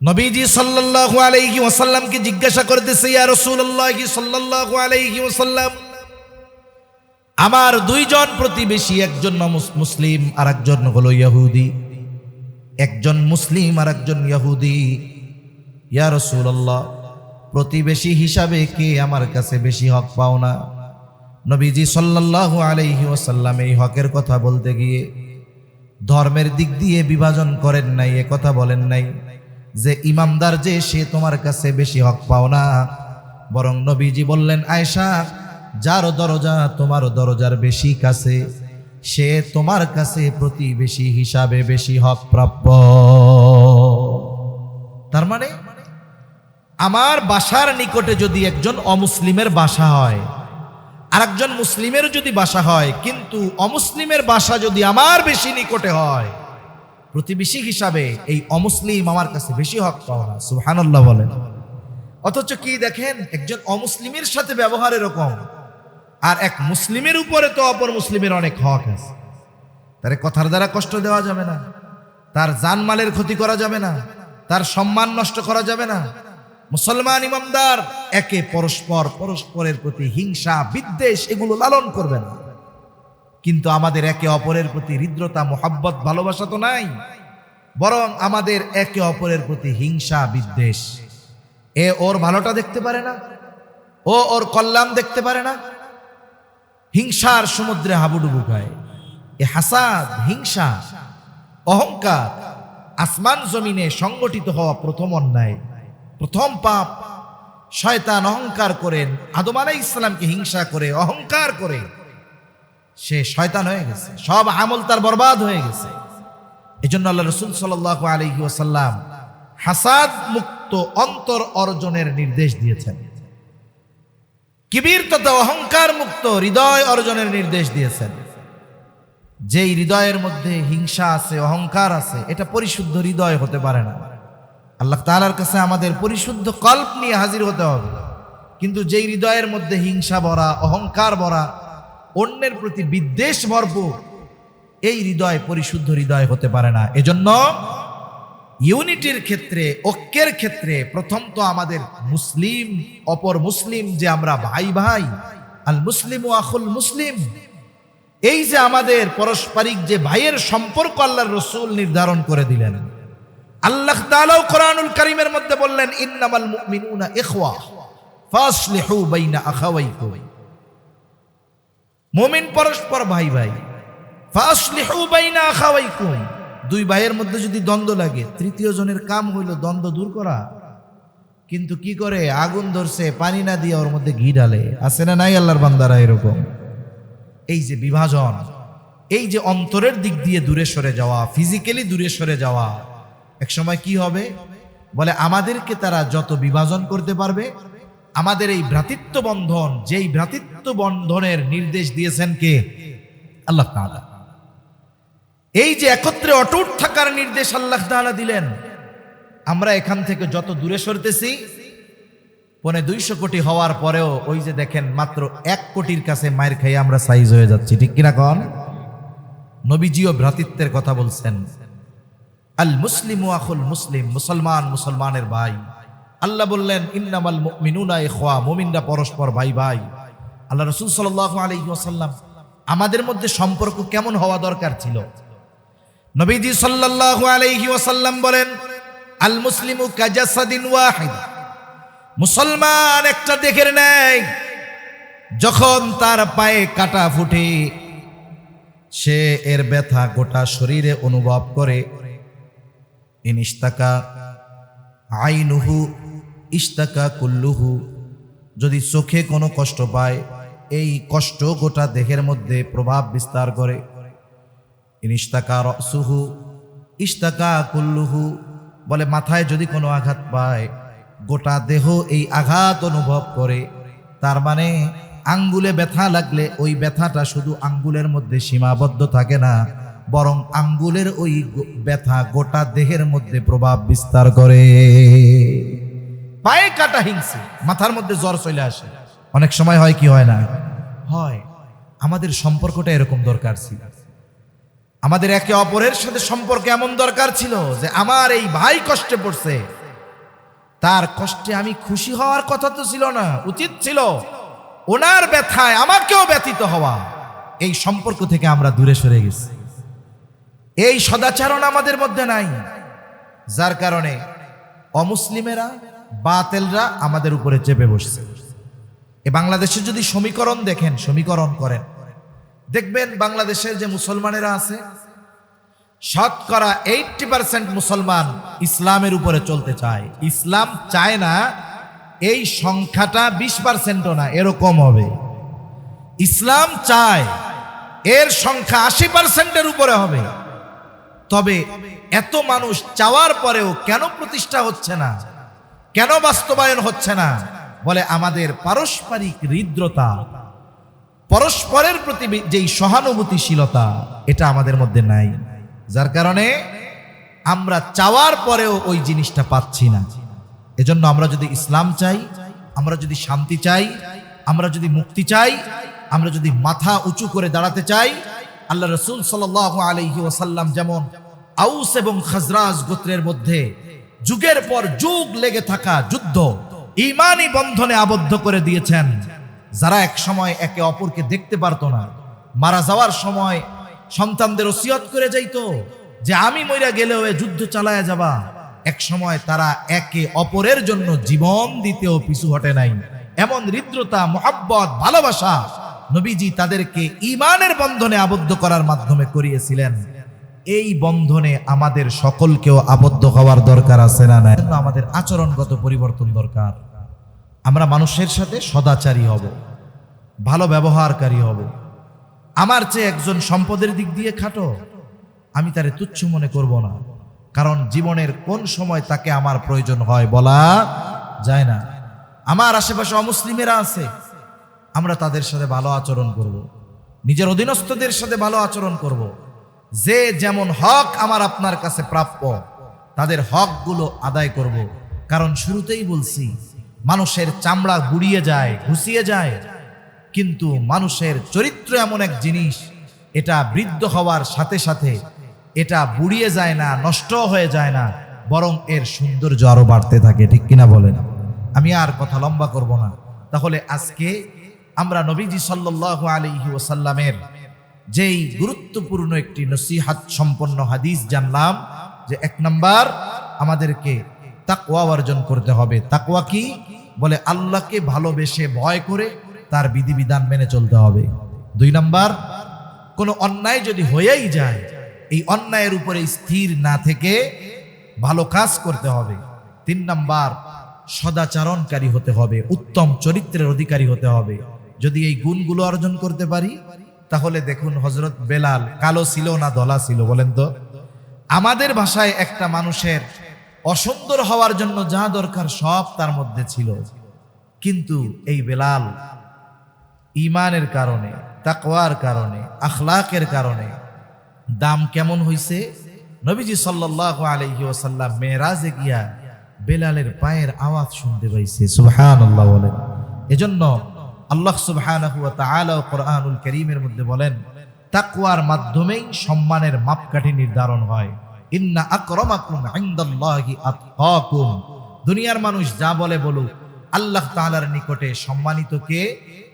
নবীজি সাল্লাল্লাহু আলাইহি ওয়াসাল্লামকে জিজ্ঞাসা করতেছে, ইয়া রাসূলুল্লাহ সাল্লাল্লাহু আলাইহি ওয়াসাল্লাম, আমার 2 জন প্রতিবেশী, একজন মুসলিম আর একজন হলো ইহুদি। একজন মুসলিম আর একজন ইহুদি। ইয়া রাসূলুল্লাহ, প্রতিবেশী হিসাবে কে আমার কাছে বেশি হক পাও না? নবীজি সাল্লাল্লাহু আলাইহি ওয়াসাল্লাম এই হকের কথা বলতে গিয়ে ধর্মের দিক দিয়ে বিভাজন করেন নাই, এ কথা বলেন নাই যে ইমানদার যে সে তোমার কাছে বেশি হক পাও না। বরং নবীজি বললেন, আয়েশা, যার দরজা তোমার দরজার বেশি কাছে, সে তোমার কাছে প্রতিবেশী হিসাবে বেশি হক প্রাপ্য। তার মানে আমার বাসার নিকটে যদি একজন অমুসলিমের বাসা হয়, আর একজন মুসলিমের যদি বাসা হয়, কিন্তু অমুসলিমের বাসা যদি আমার বেশি নিকটে হয়, প্রতিবেশী হিসাবে এই অমুসলিম আমার কাছে বেশি হক পাওয়া না। সুবহানাল্লাহ বলেন। অথচ কি দেখেন, একজন অমুসলিমের সাথে ব্যবহার এরকম, আর এক মুসলিমের উপরে তো অপর মুসলিমের অনেক হক আছে। তার কথার দ্বারা কষ্ট দেওয়া যাবে না, তার জানমালের ক্ষতি করা যাবে না, তার সম্মান নষ্ট করা যাবে না। মুসলমান ইমানদার একে পরস্পরের প্রতি হিংসা বিদ্বেষ এগুলো লালন করবে না। কিন্তু আমাদের একে অপরের প্রতি হৃদ্রতা, মোহাব্বত, ভালোবাসা তো নাই, বরং আমাদের একে অপরের প্রতি হিংসা বিদ্বেষ। এ ওর ভালোটা দেখতে পারে না, ও ওর কল্যাণ দেখতে পারে না, হিংসার সমুদ্রে হাবুডুবু খায়। এ হাসাদ, হিংসা, অহংকার আসমান জমিনে সংগঠিত হওয়া প্রথম অন্যায়, প্রথম পাপ। শয়তান অহংকার করেন, আদম আলাইহিস সালামকে হিংসা করে, অহংকার করে সে শয়তান হয়ে গেছে, সব আমল তার বরবাদ হয়ে গেছে। এজন্য আল্লাহ রাসূল সাল্লাল্লাহু আলাইহি ওয়াসাল্লাম হাসাদ মুক্ত অন্তর অর্জনের নির্দেশ দিয়েছেন, কিবির তথা অহংকার মুক্ত হৃদয় অর্জনের নির্দেশ দিয়েছেন। যেই হৃদয়ের মধ্যে হিংসা আছে, অহংকার আছে, এটা পরিশুদ্ধ হৃদয় হতে পারে না। আল্লাহ তাআলার কাছে আমাদের পরিশুদ্ধ কল্প নিয়ে হাজির হতে হবে। কিন্তু যেই হৃদয়ের মধ্যে হিংসা ভরা, অহংকার ভরা, অন্যের প্রতি বিদ্বেষ ভরপুর, এই হৃদয় পরিশুদ্ধ হৃদয় হতে পারে না। এজন্য ইউনিটির ক্ষেত্রে, ঐক্যের ক্ষেত্রে প্রথম তো আমাদের মুসলিম অপর মুসলিম যে আমরা ভাই ভাই, আল মুসলিম ও আখুল মুসলিম, এই যে আমাদের পারস্পরিক যে ভাইয়ের সম্পর্ক আল্লাহর রাসূল নির্ধারণ করে দিলেন। আল্লাহ তাআলাও কোরআনুল কারীমের মধ্যে বললেন, ইন্নামাল মুমিনুনা ইখওয়া ফাসলিহু বাইনা আখাওয়াইকুম। মুমিন পরস্পর ভাই ভাই, ফাসলিহু বাইনা আখাওয়াইকুম। 2 ভাইয়ের মধ্যে যদি দ্বন্দ্ব লাগে, তৃতীয় জনের কাম হইল দ্বন্দ্ব দূর করা। কিন্তু কি করে, আগুন ধরছে, পানি না দিয়ে ওর মধ্যে ঘি ঢালে। আছে না নাই আল্লাহর বান্দারা এরকম? এই যে বিভাজন, এই যে অন্তরের দিক দিয়ে দূরে সরে যাওয়া, ফিজিক্যালি দূরে সরে যাওয়া, এক সময় কি হবে? বলে আমাদেরকে তারা যত বিভাজন করতে পারবে, আমাদের এই ভ্রাতৃত্ব বন্ধন, যেই ভ্রাতৃত্ব বন্ধনের নির্দেশ দিয়েছেন কে? আল্লাহ তাআলা। এই যে একত্রে অটুট থাকার নির্দেশ আল্লাহ তাআলা দিলেন, আমরা এখান থেকে যত দূরে সরতেছি, 250 কোটি হওয়ার পরেও ওই যে দেখেন মাত্র 1 কোটির কাছে মায়ের খাইয়ে আমরা সাইজ হয়ে যাচ্ছি, ঠিক কিনা কন? নবীজিও ভ্রাতৃত্বের কথা বলছেন, আল মুসলিমু আখুল মুসলিম, মুসলমান মুসলমানের ভাই। আল্লাহ বললেন ইন্নামাল মুমিনুনা ইখওয়া, মুমিনরা পরস্পর ভাই ভাই। আল্লাহ রাসূল সাল্লাল্লাহু আলাইহি ওয়াসাল্লাম আমাদের মধ্যে সম্পর্ক কেমন হওয়া দরকার ছিল? নবীজি সাল্লাল্লাহু আলাইহি ওয়াসাল্লাম বলেন আল মুসলিমু কাজাসাদিন ওয়াহিদ, মুসলমান একটা দেহের ন্যায়। যখন তার পায়ে কাটা ফুটে, সে এর ব্যথা গোটা শরীরে অনুভব করে। ইনিস্তাকা আইনুহু ইস্তাকা কুল্লুহু, যদি চোখে কোনো কষ্ট পায়, এই কষ্ট গোটা দেহের মধ্যে প্রভাব বিস্তার করে। ইনিস্তাকা রাসুহু ইস্তাকা কুল্লুহু, বলে মাথায় যদি কোনো আঘাত পায়, গোটা দেহ এই আঘাত অনুভব করে। তার মানে আঙ্গুলে ব্যথা লাগলে ওই ব্যথাটা শুধু আঙ্গুলের মধ্যে সীমাবদ্ধ থাকে না, বরং আঙ্গুলের ওই ব্যথা গোটা দেহের মধ্যে প্রভাব বিস্তার করে। পায়ে কাটা হিংসে, মাথার মধ্যে জ্বর চলে আসে, অনেক সময় হয় কি হয় না? হয়। আমাদের সম্পর্কটা এরকম দরকার ছিল, আমাদের একে অপরের সাথে সম্পর্ক এমন দরকার ছিল যে আমার এই ভাই কষ্টে পড়ছে, তার কষ্টে আমি খুশি হওয়ার কথা তো ছিল না, উচিত ছিল ওনার ব্যথায় আমাকেও ব্যথিত হওয়া। এই সম্পর্ক থেকে আমরা দূরে সরে গেছি, এই সদাচরণ আমাদের মধ্যে নাই, যার কারণে অমুসলিমেরা, বাতেলরা আমাদের উপরে চেপে বসছে। এই বাংলাদেশের যদি সমীকরণ দেখেন, সমীকরণ করেন, দেখবেন বাংলাদেশের যে মুসলমানেরা আছে, শতকরা 80% মুসলমান ইসলামের উপরে চলতে চায়। ইসলাম চায় না, এই সংখ্যাটা 20%ও না, এরকম হবে। ইসলাম চায় এর সংখ্যা 80%-এর উপরে হবে। তবে এত মানুষ চাওয়ার পরেও কেন প্রতিষ্ঠা হচ্ছে না, কেন বাস্তবায়ন হচ্ছে না? বলে আমাদের পারস্পরিক হৃদ্রতা, পরস্পরের প্রতি যেই সহানুভূতিশীলতা, এটা আমাদের মধ্যে নাই, যার কারণে আমরা চাওয়ার পরেও ওই জিনিসটা পাচ্ছি না। এজন্য আমরা যদি ইসলাম চাই, আমরা যদি শান্তি চাই, আমরা যদি মুক্তি চাই, আমরা যদি মাথা উঁচু করে দাঁড়াতে চাই, আল্লাহ রাসূল সাল্লাল্লাহু আলাইহি ওয়াসাল্লাম যেমন আউস এবং খাজরাজ গোত্রের মধ্যে যুগের পর যুগ লেগে থাকা যুদ্ধ ঈমানি বন্ধনে আবদ্ধ করে দিয়েছেন, যারা এক সময় একে অপরকে দেখতে পারতো না, মারা যাওয়ার সময় সন্তানদের ওসিয়ত করে যাইতো যে আমি মইরা গেলেও এ যুদ্ধ চালায়া যাবা। এক সময় তারা একে অপরের জন্য জীবন দিতেও পিছু হটে নাই। এমন হৃদ্রতা, মুহাব্বত, ভালোবাসা নবীজি তাদেরকে ঈমানের বন্ধনে আবদ্ধ করার মাধ্যমে করিয়েছিলেন। এই বন্ধনে আমাদের সকলকেও আবদ্ধ হওয়ার দরকার আছে না? না, আমাদের আচরণগত পরিবর্তন দরকার। আমরা মানুষের সাথে সদাচারী হব, ভালো ব্যবহারকারী হব। আমার চেয়ে একজন সম্পদের দিক দিয়ে খাটো, আমি তারে তুচ্ছ মনে করব না, কারণ জীবনের কোন সময় তাকে আমার প্রয়োজন হয় বলা যায় না। আমার আশেপাশে অমুসলিমেরা আছে, আমরা তাদের সাথে ভালো আচরণ করব, নিজের অধীনস্থদের সাথে ভালো আচরণ করব। যে যেমন হক আমার আপনার কাছে প্রাপ্য, তাদের হকগুলো আদায় করব। কারণ শুরুতেই বলছি, মানুষের চামড়া গুড়িয়ে যায়, ঘুষিয়ে যায়, কিন্তু মানুষের চরিত্র এমন এক জিনিস, এটা বৃদ্ধ হওয়ার সাথে সাথে এটা বুড়িয়ে যায় না, নষ্ট হয়ে যায় না, বরং এর সৌন্দর্য আরো বাড়তে থাকে, ঠিক কিনা বলেন? আমি আর কথা লম্বা করব না। তাহলে আজকে আমরা নবীজি সাল্লাল্লাহু আলাইহি ওয়াসাল্লামের যেই গুরুত্বপূর্ণ একটি নসিহত সম্পন্ন হাদিস জানলাম, যে 1 নাম্বার আমাদেরকে তাকওয়া অর্জন করতে হবে। তাকওয়া কি? বলে আল্লাহকে ভালোবেসে ভয় করে তার বিধিবিধান মেনে চলতে হবে। 2 নাম্বার, কোনো অন্যায় যদি হয়েই যায়, এই অন্যায়ের উপরে স্থির না থেকে ভালো কাজ করতে হবে। 3 নাম্বার, সদাচরণকারী হতে হবে, উত্তম চরিত্রের অধিকারী হতে হবে। যদি এই গুণগুলো অর্জন করতে পারি, তাহলে দেখুন হযরত বেলাল কালো ছিল না ধলা ছিল? বলেন তো। আমাদের ভাষায় একটা মানুষের অসুন্দর হওয়ার জন্য যা দরকার সব তার মধ্যে ছিল। কিন্তু এই বেলাল ঈমানের কারণে, তাকওয়ার কারণে, আখলাকের কারণে দাম কেমন হইছে, নবীজি সাল্লাল্লাহু আলাইহি ওয়াসাল্লাম মেরাজে গিয়া বেলালের পায়ের আওয়াজ শুনতে পাইছে। সুবহানাল্লাহ বলেন। এজন্য আল্লাহ সুবহানাহু ওয়া তাআলা কোরআনুল কারীমের মধ্যে বলেন, তাকওয়ার মাধ্যমেই সম্মানের মাপকাঠি নির্ধারণ হয়। ইন্না আকরামাকুম ইনদাল্লাহি আতকাকুম। দুনিয়ার মানুষ যা বলে বলুক, আল্লাহ তাআলার নিকটে সম্মানিত কে?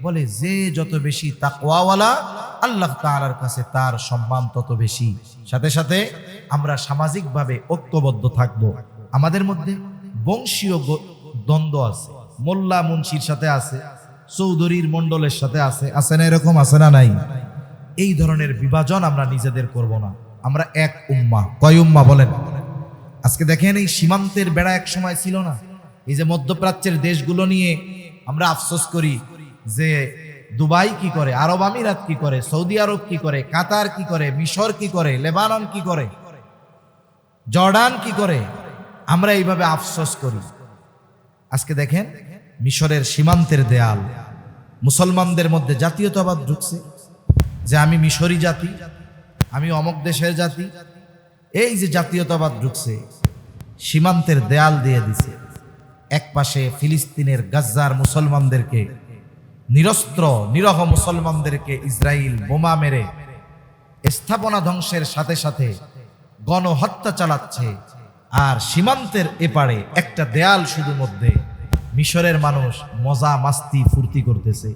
বলে যে যত বেশি তাকওয়াওয়ালা, আল্লাহ তাআলার কাছে তার সম্মান তত বেশি। সাথে সাথে আমরা সামাজিকভাবে ঐক্যবদ্ধ থাকব। আমাদের মধ্যে বংশীয় দ্বন্দ্ব আছে, মোল্লা মুন্সির সাথে আছে, চৌধুরীর মণ্ডলের সাথে আছে, আছে না? এরকম আছে না? নাই? এই ধরনের বিভাজন আমরা নিজেদের করব না। আমরা এক উম্মাহ। কয় উম্মাহ বলেন? আজকে দেখেন, এই সীমান্তের বেড়া এক সময় ছিল না? এই যে মধ্যপ্রাচ্যের দেশগুলো নিয়ে আমরা আফসোস করি যে দুবাই কি করে, আরব আমিরাত কি করে, সৌদি আরব কি করে, কাতার কি করে, মিশর কি করে, লেবানন কি করে, জর্ডান কি করে, আমরা এইভাবে আফসোস করি। আজকে দেখেন মিশরের সীমান্তের দেয়াল, মুসলমানদের মধ্যে জাতীয়তাবাদ ঢুকছে যে আমি মিশরি জাতি, আমি অমুক দেশের জাতি। এই যে জাতীয়তাবাদ ঢুকছে, সীমান্তের দেয়াল দিয়ে দিছে। এক পাশে ফিলিস্তিনের গাজ্জার মুসলমানদেরকে, নিরস্ত্র নিরহ মুসলমানদেরকে ইসরায়েল বোমা মেরে স্থাপনা ধ্বংসের সাথে সাথে গণহত্যা চালাচ্ছে, আর সীমান্তের এপারে একটা দেয়াল শুধু মধ্যে মিশরের মানুষ মজা মাস্তি ফুর্তি করতেছে।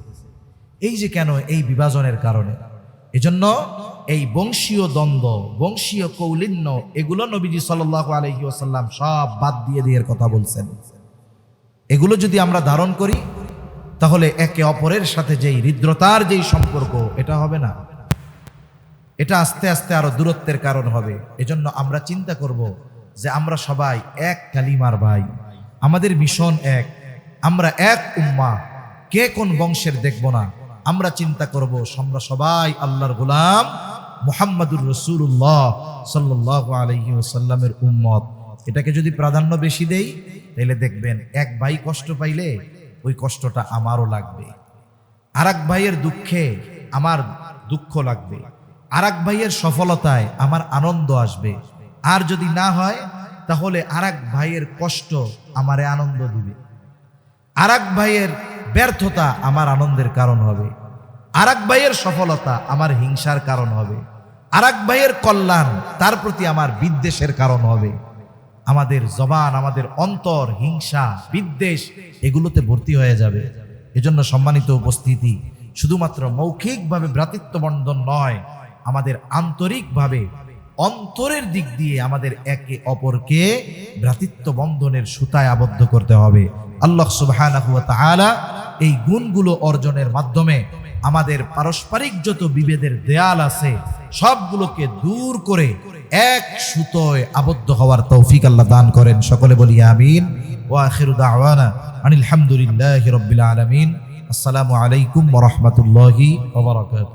এই যে কেন? এই বিভাজনের কারণে। এজন্য এই বংশীয় দ্বন্দ্ব, বংশীয় কৌলিন্য, এগুলো নবীজি সাল্লাল্লাহু আলাইহি ওয়াসাল্লাম সব বাদ দিয়ে দিয়ে কথা বলছেন। এগুলো যদি আমরা ধারণ করি, তাহলে একে অপরের সাথে যেই হৃদ্রতার যেই সম্পর্ক, এটা হবে না। এটা আস্তে আস্তে আরো দূরত্বের কারণ হবে। এজন্য আমরা চিন্তা করব যে আমরা সবাই এক কালিমার ভাই, আমাদের মিশন এক, আমরা এক উম্মাহ। কে কোন বংশের দেখব না, আমরা চিন্তা করব আমরা সবাই আল্লাহর গোলাম মুহাম্মাদুর রাসূলুল্লাহ সাল্লাল্লাহু আলাইহি ওয়াসাল্লামের উম্মত। এটাকে যদি প্রাধান্য বেশি দেই, তাহলে দেখবেন এক ভাই কষ্ট পাইলে ওই কষ্টটা আমারও লাগবে, আরেক ভাইয়ের দুঃখে আমার দুঃখ লাগবে, আরেক ভাইয়ের সফলতায় আমার আনন্দ আসবে। আর যদি না হয়, তাহলে আরেক ভাইয়ের কষ্ট আমারে আনন্দ দিবে, আরেক ভাইয়ের ব্যর্থতা আমার আনন্দের কারণ হবে, আরেক ভাইয়ের সফলতা আমার হিংসার কারণ হবে, আরেক ভাইয়ের কল্যাণ তার প্রতি আমার বিদ্বেষের কারণ হবে। আমাদের জবান, আমাদের অন্তর হিংসা, বিদ্বেষ এগুলোতে ভর্তি হয়ে যাবে। এজন্য সম্মানিত উপস্থিতি, শুধুমাত্র মৌখিকভাবে ভ্রাতৃত্ব বন্ধন নয়, আমাদের আন্তরিকভাবে অন্তরের দিক দিয়ে আমাদের একে অপরকে ভ্রাতৃত্ব বন্ধনের সুতায় আবদ্ধ করতে হবে। আল্লাহ সুবহানাহু ওয়া তাআলা এই গুণগুলো অর্জনের মাধ্যমে আমাদের পারস্পরিক যত বিভেদের দেয়াল আছে সবগুলোকে দূর করে এক সুতোয় আবদ্ধ হওয়ার তৌফিক আল্লাহ দান করেন। সকলে বলি আমিন। ওয়া আখিরু দাওয়ানা আনিল হামদুলিল্লাহি রাব্বিল আলামিন। আসসালামু আলাইকুম ওয়া রাহমাতুল্লাহি ওয়া বারাকাতুহু।